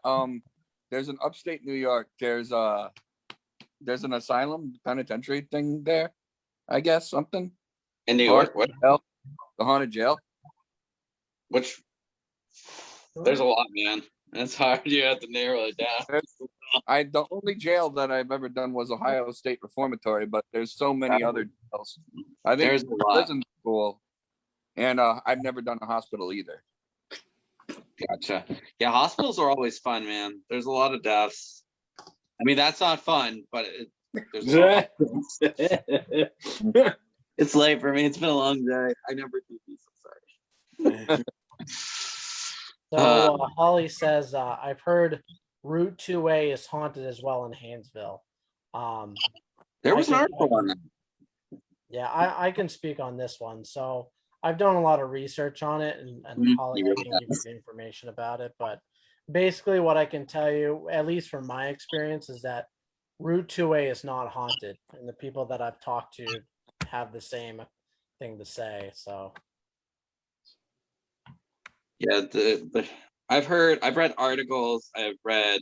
There's an upstate New York. There's an asylum penitentiary thing there. I guess something. In New York. What? The haunted jail. Which? There's a lot, man. It's hard. You have to narrow it down. The only jail that I've ever done was Ohio State Reformatory, but there's so many other jails. I think There's a lot. prison school, and I've never done a hospital either. Gotcha. Yeah, hospitals are always fun, man. There's a lot of deaths. I mean, that's not fun, but there's a lot of deaths. It's late for me. It's been a long day. I never do these. I'm sorry. So Holly says, I've heard Route 2A is haunted as well in Haynesville. There was an article on that. Yeah, I can speak on this one. So I've done a lot of research on it, and Holly You can really give you the information about it. But basically, what I can tell you, at least from my experience, is that Route 2A is not haunted, and the people that I've talked to have the same thing to say. So Yeah, I've read articles, I've read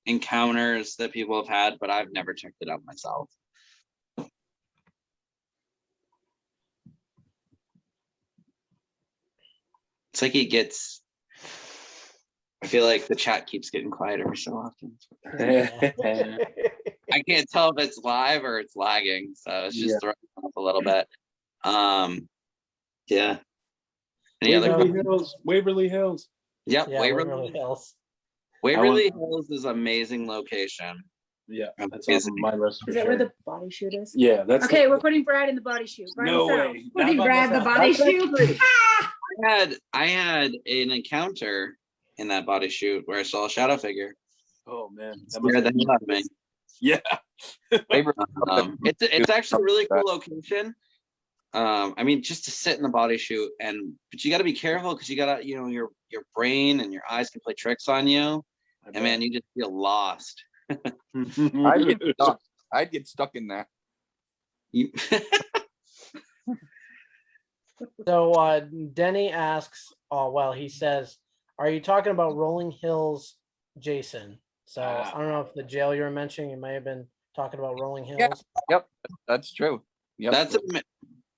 encounters that people have had, but I've never checked it out myself. It's like I feel like the chat keeps getting quiet every so often. I can't tell if it's live or it's lagging, so it's just throwing off a little bit. Yeah. Any other Waverly questions? Hills. Waverly Hills. Yep, yeah, Waverly Hills. Hills is an amazing location. Yeah, that's Amazing. on my list for Is that sure. where the body shoot is? Yeah, that's Okay, we're putting Brad in the body shoot. No way. Putting Not by Brad in the myself. body That's shoot. Ah! I had an encounter in that body shoot where I saw a shadow figure. Oh man, that Scared the must hell out of me. yeah. It's actually a really cool location. I mean, just to sit in the body shoot, but you got to be careful because you got to, your brain and your eyes can play tricks on you, and man, you just feel lost. I'd get stuck in that. You- So Denny asks, he says, are you talking about Rolling Hills, Jason? So I don't know if the jail you were mentioning, you may have been talking about Rolling Hills. Yeah. Yep, that's true. Yep.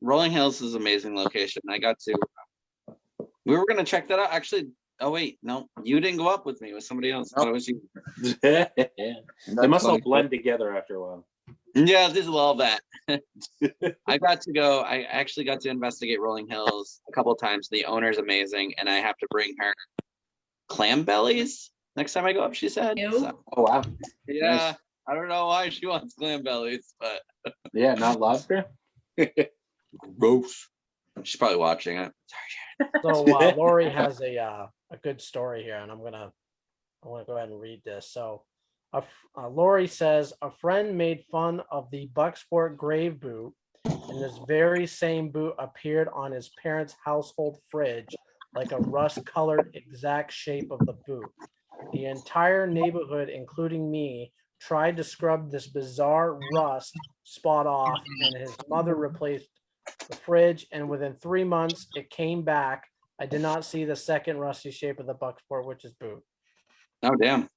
Rolling Hills is an amazing location. We were gonna check that out. Actually, oh wait, no, you didn't go up with me. It was somebody else. I thought it was you. They must all blend together after a while. Yeah, just a little bit. I actually got to investigate Rolling Hills a couple of times. The owner's amazing, and I have to bring her clam bellies next time I go up, she said. Ew. So, Oh wow. yeah, Nice. I don't know why she wants clam bellies, but Yeah, not lobster. gross. She's probably watching it. So Lori has a good story here, and I want to go ahead and read this. So, Lori says a friend made fun of the Bucksport grave boot, and this very same boot appeared on his parents' household fridge, like a rust-colored exact shape of the boot. The entire neighborhood, including me, tried to scrub this bizarre rust spot off, and his mother replaced the fridge, and within 3 months it came back. I did not see the second rusty shape of the Bucksport witch's boot. Oh, damn.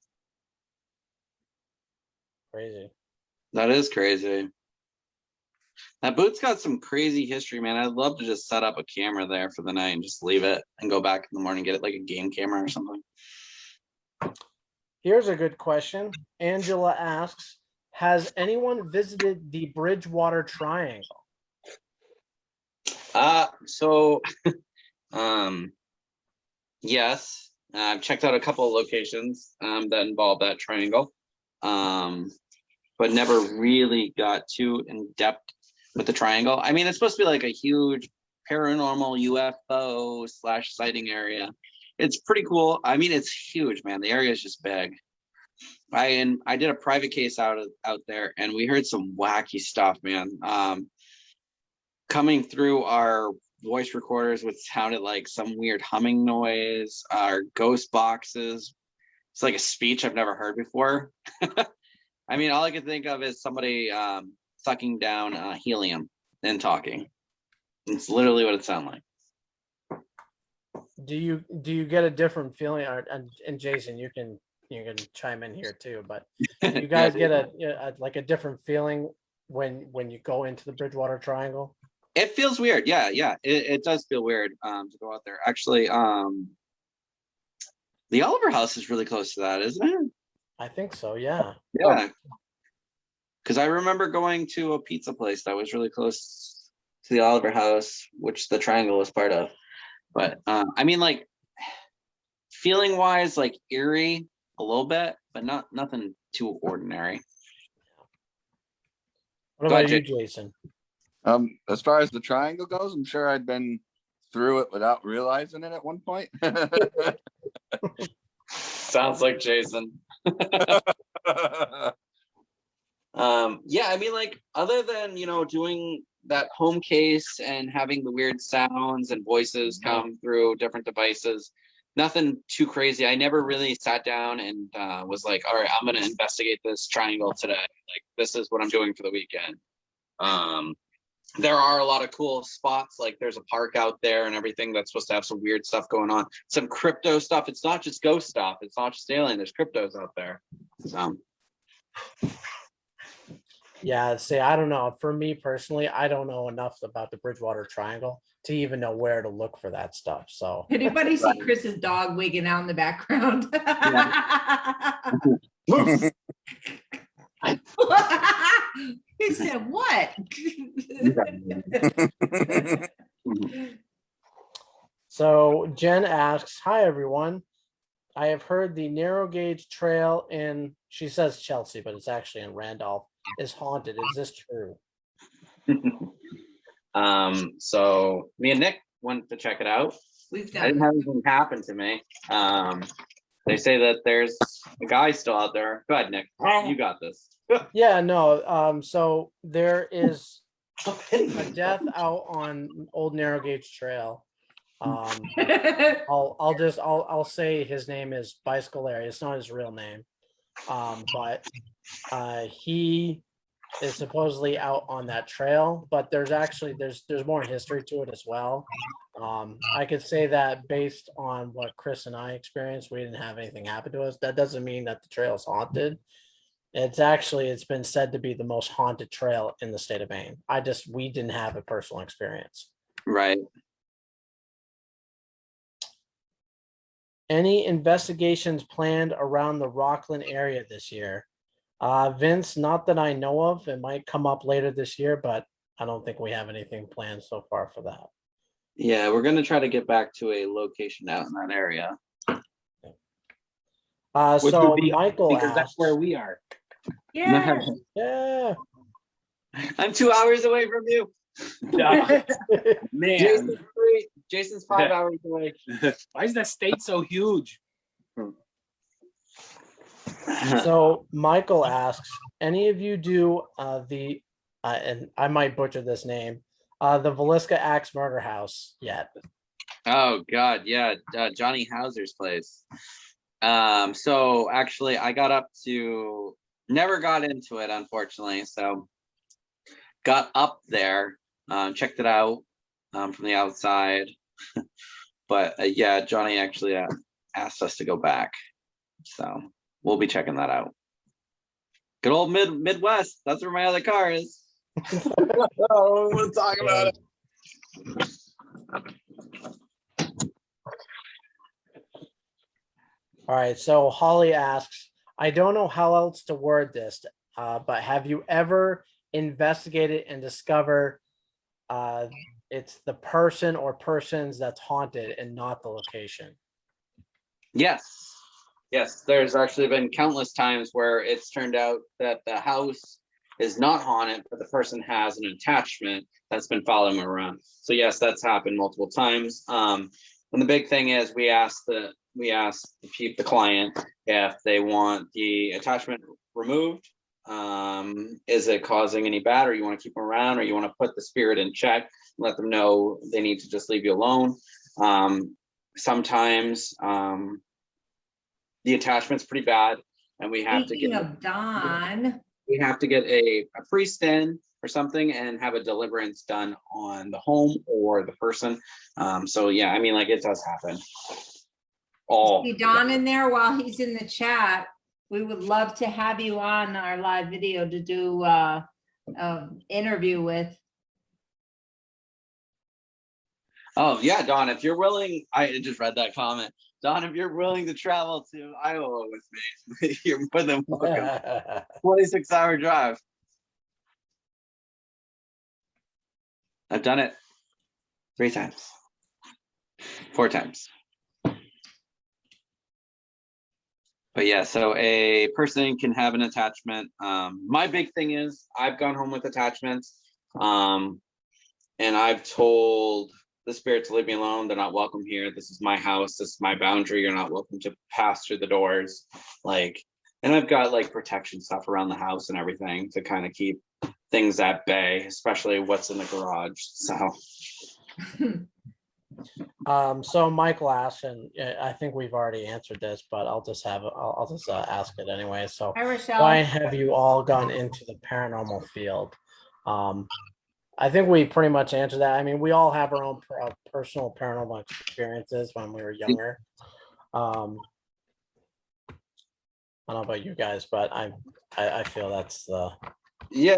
Crazy. That is crazy. That boot's got some crazy history, man. I'd love to just set up a camera there for the night and just leave it and go back in the morning, get it like a game camera or something. Here's a good question. Angela asks, has anyone visited the Bridgewater Triangle? So yes, I've checked out a couple of locations that involve that triangle, but never really got too in depth with the triangle. I mean, it's supposed to be like a huge paranormal UFO / sighting area. It's pretty cool. I mean, it's huge, man. The area is just big. I did a private case out there, and we heard some wacky stuff, man. Coming through our voice recorders, which sounded like some weird humming noise, our ghost boxes. It's like a speech I've never heard before. I mean, all I can think of is somebody sucking down helium and talking. It's literally what it sounded like. Do you get a different feeling? And Jason, you can chime in here too. But do you guys get a different feeling when you go into the Bridgewater Triangle? It feels weird. Yeah. It does feel weird to go out there. Actually, the Oliver House is really close to that, isn't it? I think so. Yeah. Yeah. Because I remember going to a pizza place that was really close to the Oliver House, which the Triangle was part of. But I mean, like, feeling wise, like eerie a little bit, but nothing too ordinary. What Go about ahead, you, Jason? As far as the triangle goes, I'm sure I'd been through it without realizing it at one point. Sounds like Jason. Yeah, I mean, like, other than, doing that home case and having the weird sounds and voices come through different devices, nothing too crazy. I never really sat down and was like, all right, I'm going to investigate this triangle today. Like, this is what I'm doing for the weekend. There are a lot of cool spots, like there's a park out there and everything that's supposed to have some weird stuff going on, some crypto stuff. It's not just ghost stuff, it's not just alien, there's cryptos out there. So Yeah, see, I don't know. For me personally, I don't know enough about the Bridgewater Triangle to even know where to look for that stuff. So Anybody see Chris's dog wigging out in the background? He said, what? So Jen asks, hi everyone. I have heard the narrow gauge trail in, she says Chelsea, but it's actually in Randolph, is haunted. Is this true? So me and Nick went to check it out. We've I didn't done. have anything happen to me. They say that there's a guy still out there. Go ahead, Nick. You got this. Yeah, no. So there is a death out on Old Narrow Gauge Trail. I'll say his name is Bicycle Area. It's not his real name. But he is supposedly out on that trail, but there's more history to it as well. I could say that based on what Chris and I experienced, we didn't have anything happen to us. That doesn't mean that the trail is haunted. It's been said to be the most haunted trail in the state of Maine. We didn't have a personal experience. Right. Any investigations planned around the Rocklin area this year? Vince, not that I know of. It might come up later this year, but I don't think we have anything planned so far for that. Yeah, we're gonna try to get back to a location out in that area. Which So would be Michael because that's asks, where we are. Yeah. yeah. I'm 2 hours away from you. Man, Jason's 5 hours away. why is that state so huge? So Michael asks, any of you do and I might butcher this name, the Velisca Axe Murder House yet? Oh God, yeah, Johnny Hauser's place. So actually, I never got into it, unfortunately. So got up there, checked it out from the outside, but yeah, Johnny actually asked us to go back, so we'll be checking that out. Good old Midwest. That's where my other car is. Oh, we'll talk about it. All right. So Holly asks, I don't know how else to word this, but have you ever investigated and discovered it's the person or persons that's haunted and not the location? Yes, there's actually been countless times where it's turned out that the house is not haunted, but the person has an attachment that's been following them around. So yes, that's happened multiple times. And the big thing is we ask the client if they want the attachment removed. Is it causing any bad, or you want to keep them around, or you want to put the spirit in check, let them know they need to just leave you alone. Sometimes the attachment's pretty bad, and we have Speaking to of Don, get a priest in or something and have a deliverance done on the home or the person. So yeah, I mean, like, it does happen. see Don in there while he's in the chat. We would love to have you on our live video to do interview with. Oh yeah, Don, if you're willing, I just read that comment. Don, if you're willing to travel to Iowa with me, you're more than welcome. 26-hour drive. I've done it 3 times, 4 times. But yeah, so a person can have an attachment. My big thing is I've gone home with attachments, and I've told the spirit to leave me alone. They're not welcome here. This is my house. This is my boundary. You're not welcome to pass through the doors. Like, and I've got like protection stuff around the house and everything to kind of keep things at bay, especially what's in the garage. So So Michael asked, and I think we've already answered this, but I'll just ask it anyway. So Hi, Rochelle. why have you all gone into the paranormal field? I think we pretty much answered that. I mean, we all have our own personal paranormal experiences when we were younger. I don't know about you guys, but I feel that's the yeah,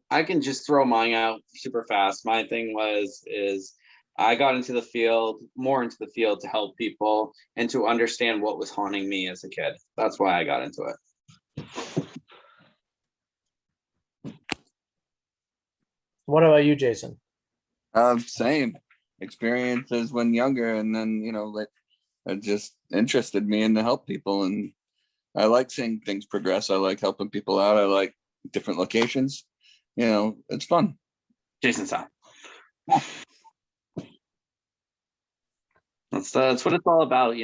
I can just throw mine out super fast. My thing is I got into the field to help people and to understand what was haunting me as a kid. That's why I got into it. What about you, Jason? Same experiences when younger, and then it just interested me in to help people, and I like seeing things progress. I like helping people out. I like different locations. It's fun. Jason stop. That's what it's all about.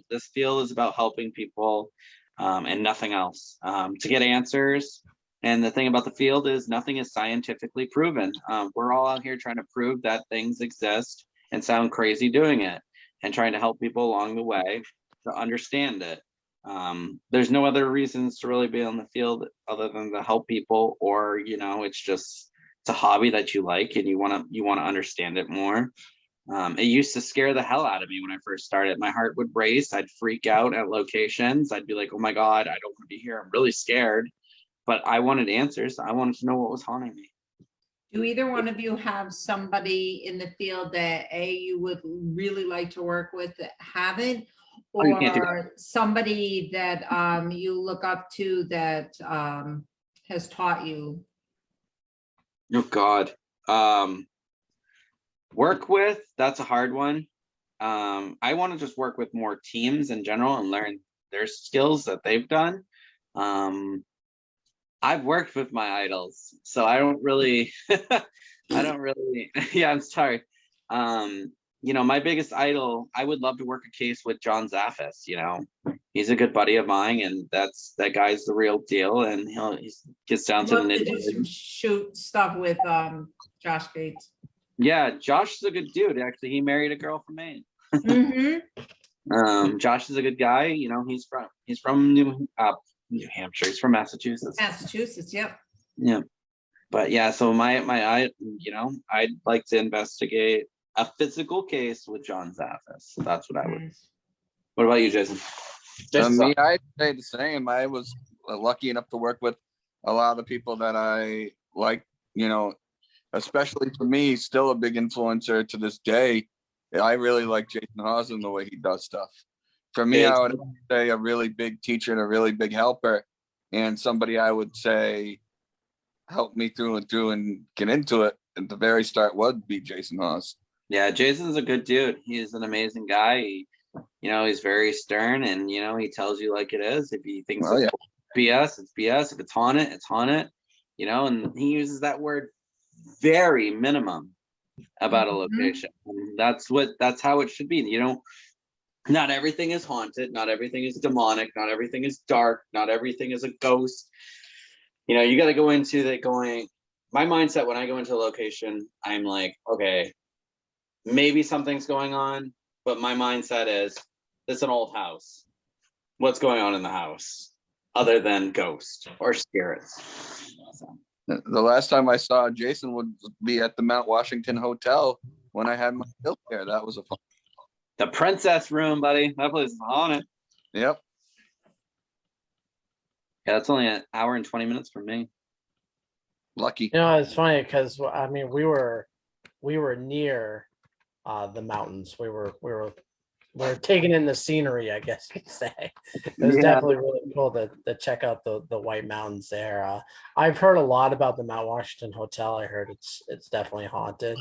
This field is about helping people, and nothing else. To get answers. And the thing about the field is nothing is scientifically proven. We're all out here trying to prove that things exist and sound crazy doing it, and trying to help people along the way to understand it. There's no other reasons to really be on the field other than to help people, or it's a hobby that you like and you want to understand it more. It used to scare the hell out of me when I first started. My heart would race. I'd freak out at locations. I'd be like, oh my God, I don't want to be here. I'm really scared. But I wanted answers. I wanted to know what was haunting me. Do either one of you have somebody in the field that you would really like to work with that haven't, Oh, you can't do that. or somebody that you look up to that has taught you? Oh God. Work with, that's a hard one. I want to just work with more teams in general and learn their skills that they've done. I've worked with my idols, so I don't really yeah, I'm sorry. My biggest idol, I would love to work a case with John Zaffis, he's a good buddy of mine, and that guy's the real deal, and he gets down to the Love to do nitty-gritty. some shoot stuff with Josh Gates. Yeah, Josh is a good dude. Actually, he married a girl from Maine. Mm-hmm. Josh is a good guy. He's from New Hampshire. He's from Massachusetts. Massachusetts, yep. Yeah, but yeah. So I'd like to investigate a physical case with John Zaffis. That's what I would. Nice. What about you, Jason? Me, I'd say the same. I was lucky enough to work with a lot of people that I like, especially for me, still a big influencer to this day. I really like Jason Hawes and the way he does stuff. For me, I would say a really big teacher and a really big helper, and somebody I would say helped me through and through and get into it at the very start would be Jason Hawes. Yeah, Jason's a good dude. He's an amazing guy. He's very stern, and he tells you like it is. If he thinks it's BS, it's BS. If it's haunted, it's haunted. And he uses that word very minimum about a location. And that's how it should be. Not everything is haunted, not everything is demonic, not everything is dark, not everything is a ghost. You got to go into that going. My mindset when I go into a location, I'm like, okay, maybe something's going on, but my mindset is it's an old house. What's going on in the house other than ghosts or spirits? So. The last time I saw Jason would be at the Mount Washington Hotel when I had my bill there. That was a fun. The Princess Room, buddy. That place is haunted. Yep. Yeah, that's only an hour and 20 minutes from me. Lucky. It's funny because we were near the mountains. We were taking in the scenery, I guess you'd say. It was definitely really cool to check out the White Mountains there. I've heard a lot about the Mount Washington Hotel. I heard it's definitely haunted.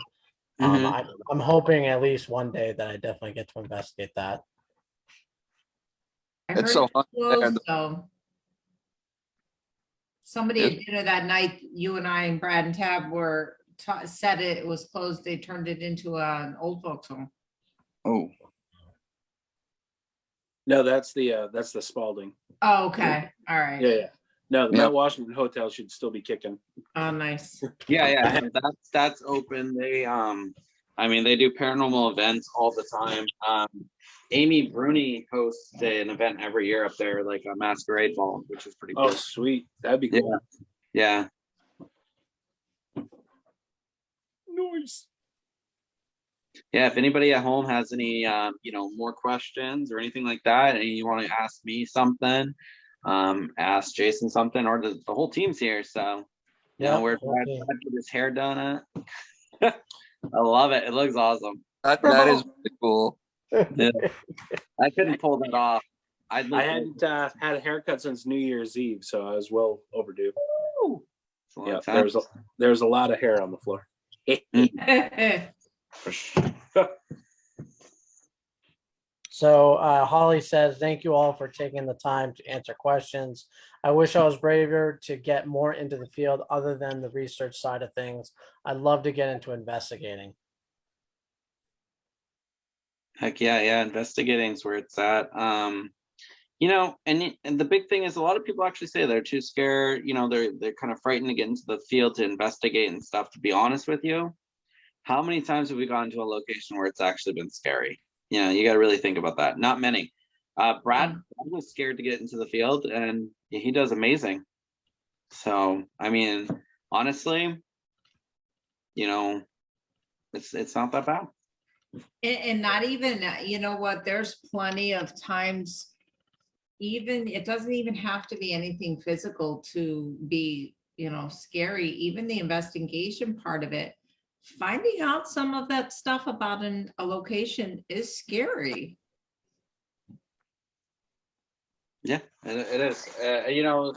I'm hoping at least one day that I definitely get to investigate that. I It's heard so it haunted there. closed, though. Somebody at dinner that night, you and I and Brad and Tab said it was closed. They turned it into an old folks home. Oh, No, that's the Spalding. Oh, okay. All right. Yeah. No, the Yeah. Mount Washington Hotel should still be kicking. Oh, nice. Yeah. That's open. They they do paranormal events all the time. Amy Bruni hosts an event every year up there, like a masquerade ball, which is pretty Oh, cool. sweet. That'd be cool. Yeah. Nice. Yeah, if anybody at home has any more questions or anything like that, and you want to ask me something, ask Jason something, or the whole team's here. So where Brad get his hair done at. I love it. It looks awesome. that is really cool. Yeah. I couldn't pull that off. I hadn't had a haircut since New Year's Eve, so I was well overdue. Yeah, there was a lot of hair on the floor. For sure. So Holly says, thank you all for taking the time to answer questions. I wish I was braver to get more into the field other than the research side of things. I'd love to get into investigating. Heck yeah, investigating is where it's at. And the big thing is a lot of people actually say they're too scared, they're kind of frightened to get into the field to investigate and stuff. To be honest with you, how many times have we gone to a location where it's actually been scary? You got to really think about that. Not many. Brad was scared to get into the field, and he does amazing. So, honestly, it's not that bad. And not even, there's plenty of times, even, it doesn't even have to be anything physical to be, scary. Even the investigation part of it, finding out some of that stuff about a location is scary. Yeah, it is. You know,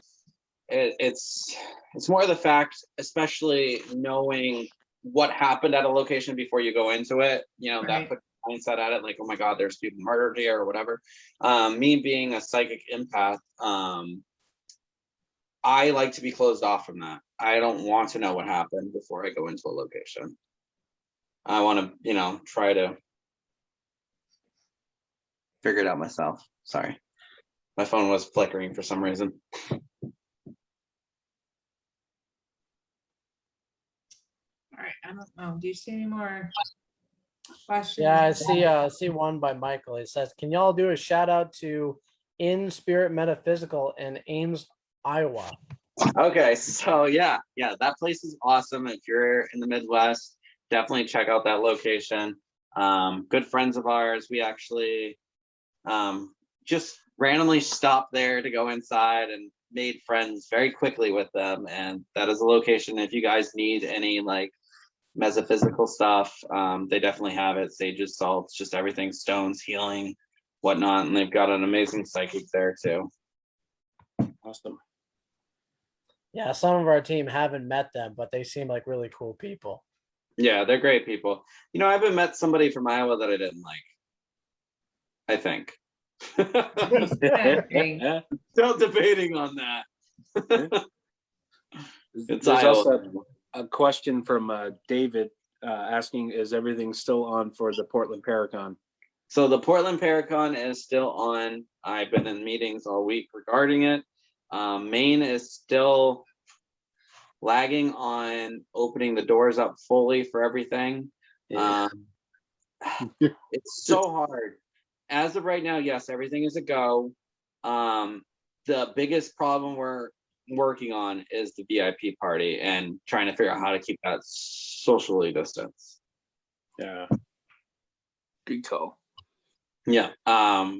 it's more the fact, especially knowing what happened at a location before you go into it. You know, that Right. puts mindset at it, like, oh my God, there's people murdered here or whatever. Me being a psychic empath, I like to be closed off from that. I don't want to know what happened before I go into a location. I want to, you know, try to figure it out myself. Sorry. My phone was flickering for some reason. All right, I don't know. Do you see any more questions? Yeah, I see one by Michael. He says, "Can y'all do a shout out to In Spirit Metaphysical in Ames, Iowa?" Okay, so yeah, that place is awesome. If you're in the Midwest, definitely check out that location. Good friends of ours. We actually just randomly stopped there to go inside and made friends very quickly with them. And that is a location. If you guys need any like metaphysical stuff, they definitely have it. Sages, salts, just everything, stones, healing, whatnot. And they've got an amazing psychic there too. Awesome. Yeah, some of our team haven't met them, but they seem like really cool people. Yeah, they're great people. You know, I haven't met somebody from Iowa that I didn't like, I think. Still debating on that. It's There's Iowa. also a question from David asking, is everything still on for the Portland Paracon? So the Portland Paracon is still on. I've been in meetings all week regarding it. Maine is still lagging on opening the doors up fully for everything. Yeah. It's so hard. As of right now, yes, everything is a go. The biggest problem we're working on is the VIP party and trying to figure out how to keep that socially distanced. Yeah. Good call. Yeah.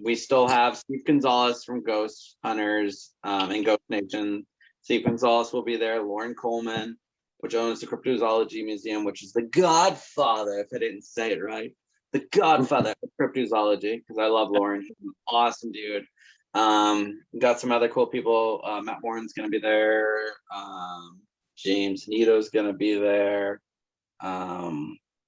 We still have Steve Gonzalez from Ghost Hunters and Ghost Nation. Steve Gonzalez will be there. Lauren Coleman, which owns the Cryptozoology Museum, which is the godfather, if I didn't say it right, the godfather of cryptozoology, because I love Lauren. He's an awesome dude. Got some other cool people. Matt Warren's gonna be there. James Nito's gonna be there.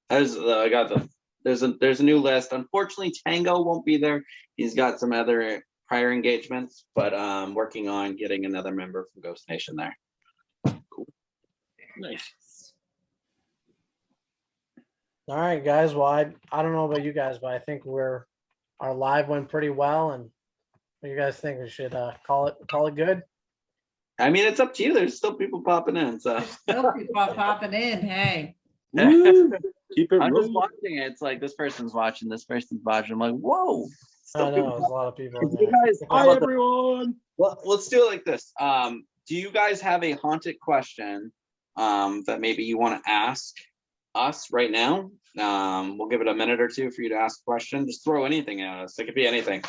There's a new list. Unfortunately, Tango won't be there. He's got some other prior engagements, but working on getting another member from Ghost Nation there. Cool. Nice. All right, guys. Well, I don't know about you guys, but I think our live went pretty well. And what do you guys think? We should call it good? I mean, it's up to you. There's still people popping in, so. There's still people popping in. Hey. Woo! Keep it I'm just rolling. watching it. It's like this person's watching, this person's watching. I'm like, whoa. I know there's a lot of people in You there. guys, Hi, everyone. well, let's do it like this. Do you guys have a haunted question that maybe you want to ask us right now? We'll give it a minute or two for you to ask a question. Just throw anything at us. It could be anything.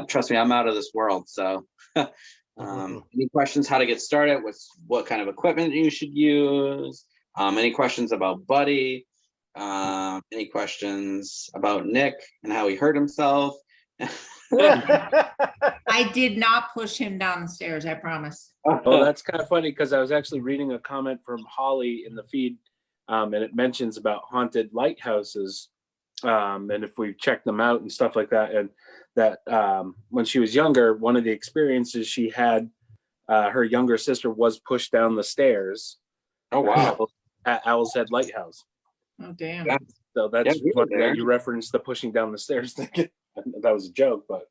Trust me, I'm out of this world. So any questions, how to get started, what kind of equipment you should use, any questions about Buddy, any questions about Nick and how he hurt himself. I did not push him down the stairs, I promise. Well, that's kind of funny because I was actually reading a comment from Holly in the feed, and it mentions about haunted lighthouses, and if we check them out and stuff like that, and that when she was younger, one of the experiences she had, her younger sister was pushed down the stairs. Oh wow! At Owl's Head Lighthouse. Oh, damn. Yeah. So that's we were funny there. that you referenced the pushing down the stairs thing. That was a joke, but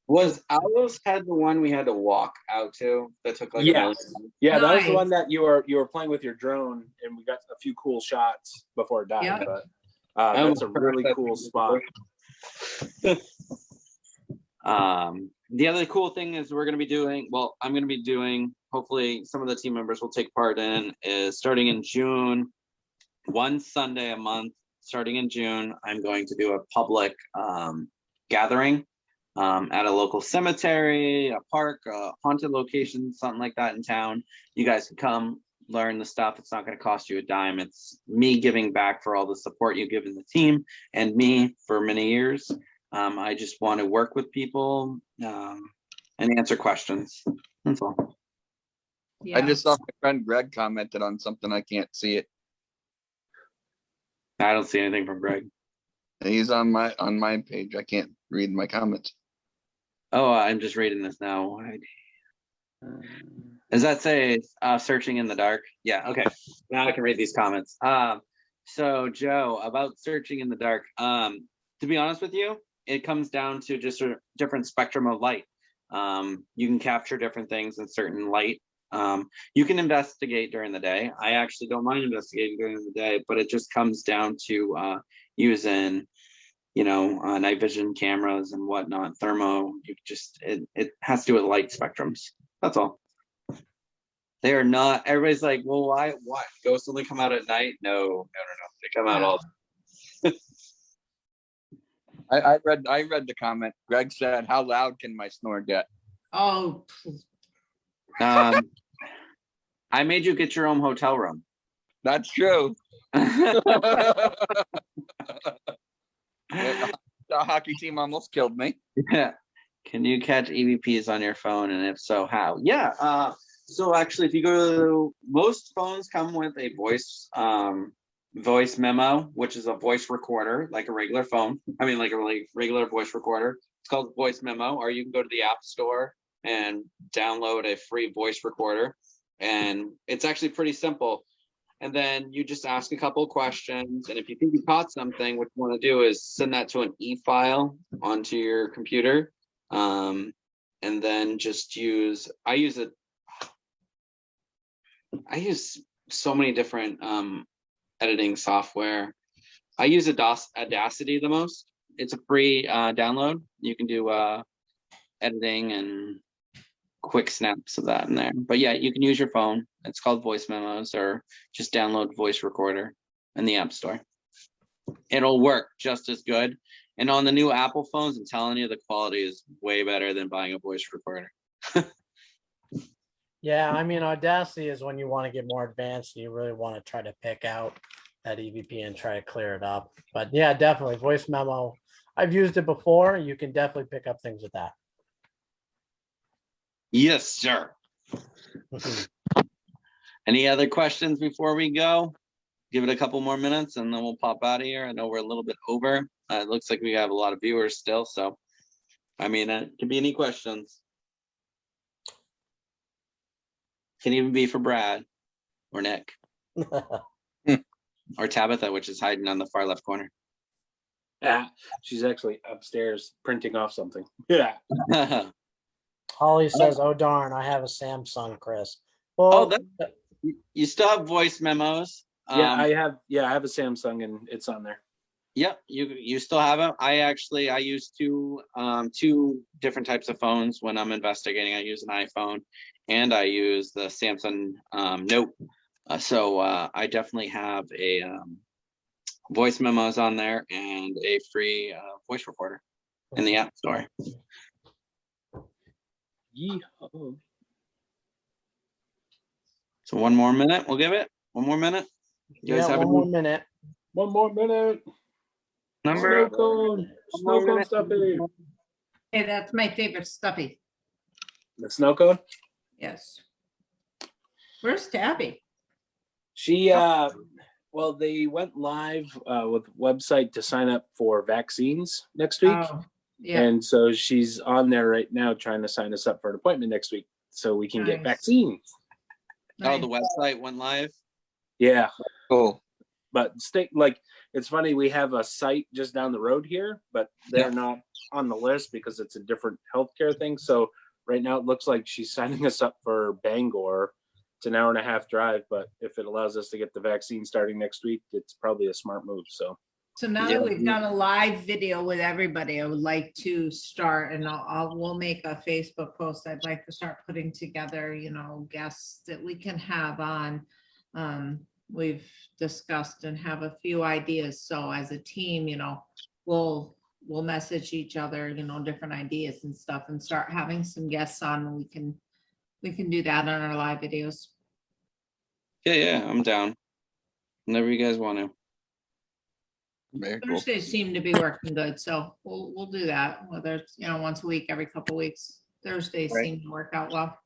Was Owl's Head the one we had to walk out to that took like a yeah, million? yeah, that was the Nice. one that you were playing with your drone, and we got a few cool shots before it died. Yep. But that's a really cool spot. The other cool thing is I'm going to be doing, hopefully some of the team members will take part in, is starting in June, one Sunday a month, starting in June, I'm going to do a public gathering at a local cemetery, a park, a haunted location, something like that in town. You guys can come learn the stuff. It's not going to cost you a dime. It's me giving back for all the support you've given the team and me for many years. I just want to work with people, and answer questions. That's all. I Yeah. just saw my friend Greg commented on something. I can't see it. I don't see anything from Greg. He's on my page. I can't read my comments. Oh, I'm just reading this now. Does that say searching in the dark? Yeah, okay. Now I can read these comments. So Joe, about searching in the dark, to be honest with you, it comes down to just a different spectrum of light. You can capture different things in certain light. You can investigate during the day. I actually don't mind investigating during the day, but it just comes down to using, night vision cameras and whatnot, thermo. It has to do with light spectrums. That's all. They are not. Everybody's like, well, why? What? Ghosts only come out at night? No. They come out all. I read the comment. Greg said, "How loud can my snore get?" Oh, I made you get your own hotel room. That's true. The hockey team almost killed me. Yeah. Can you catch EVPs on your phone, and if so, how? Yeah. So actually, if you go to most phones come with a voice memo, which is a voice recorder, like a regular phone. I mean, like a regular voice recorder. It's called voice memo, or you can go to the App Store and download a free voice recorder. And it's actually pretty simple. And then you just ask a couple of questions. And if you think you caught something, what you want to do is send that to an e-file onto your computer. And then just I use so many different editing software. I use Audacity the most. It's a free download. You can do editing and quick snaps of that in there. But yeah, you can use your phone. It's called voice memos, or just download voice recorder in the App Store. It'll work just as good. And on the new Apple phones, I'm telling you, the quality is way better than buying a voice recorder. Yeah, I mean, Audacity is when you want to get more advanced and you really want to try to pick out that EVP and try to clear it up. But yeah, definitely voice memo. I've used it before. You can definitely pick up things with that. Yes, sir. Any other questions before we go? Give it a couple more minutes and then we'll pop out of here. I know we're a little bit over. It looks like we have a lot of viewers still. So, I mean, it could be any questions. Can even be for Brad or Nick or Tabitha, which is hiding on the far left corner. Yeah, she's actually upstairs printing off something. Yeah. Holly says, "Oh darn, I have a Samsung, Chris." Well, You still have voice memos. Yeah, I have a Samsung and it's on there. Yep, you still have it. I use two different types of phones when I'm investigating. I use an iPhone and I use the Samsung Note. So I definitely have a voice memos on there and a free voice recorder in the App Store. Yeehaw. So one more minute, we'll give it. One more minute. You guys have one more minute. One more minute. number? Snow cone stuffy. hey, that's my favorite stuffy. The snow cone? Yes. Where's Tabby? She well, they went live with a website to sign up for vaccines next week. Oh, yeah. And so she's on there right now trying to sign us up for an appointment next week so we can get Nice. vaccines. Oh, the website went live. Yeah. Cool. But it's funny, we have a site just down the road here, but they're not on the list because it's a different healthcare thing. So right now it looks like she's signing us up for Bangor. It's an 1.5-hour drive, but if it allows us to get the vaccine starting next week, it's probably a smart move. So now that we've done a live video with everybody, I would like to start, and we'll make a Facebook post. I'd like to start putting together, guests that we can have on. We've discussed and have a few ideas. So as a team, we'll message each other, different ideas and stuff, and start having some guests on. We can do that on our live videos. Yeah, I'm down. Whenever you guys want to. Very cool. Thursdays seem to be working good, so we'll do that, whether it's once a week, every couple of weeks. Thursdays Right. seem to work out well.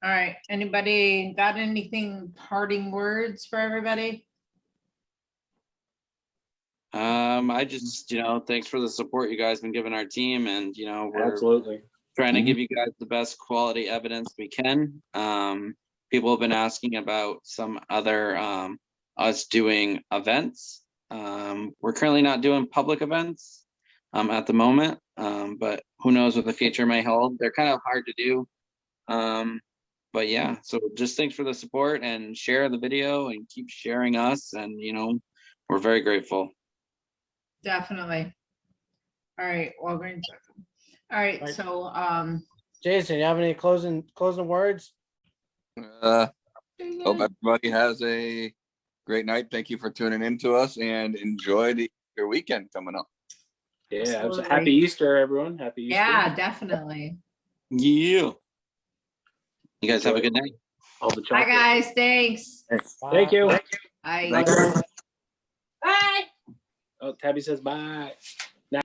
All right, anybody got anything parting words for everybody? I just, thanks for the support you guys been giving our team, and we're Absolutely. trying to give you guys the best quality evidence we can. People have been asking about some other us doing events. We're currently not doing public events at the moment, but who knows what the future may hold. They're kind of hard to do. But yeah, so just thanks for the support, and share the video and keep sharing us, and we're very grateful. Definitely. All right, Walgreens. All right, Right. so Jason, you have any closing words? Hope everybody has a great night. Thank you for tuning in to us, and enjoy your weekend coming up. Yeah. Absolutely. Happy Easter, everyone. Happy Easter. yeah, definitely. Yeah. You guys have a good night. All the Bye, chocolate. guys. Thanks. Thank you. Bye. Thank you. Bye. Oh, Tabby says bye.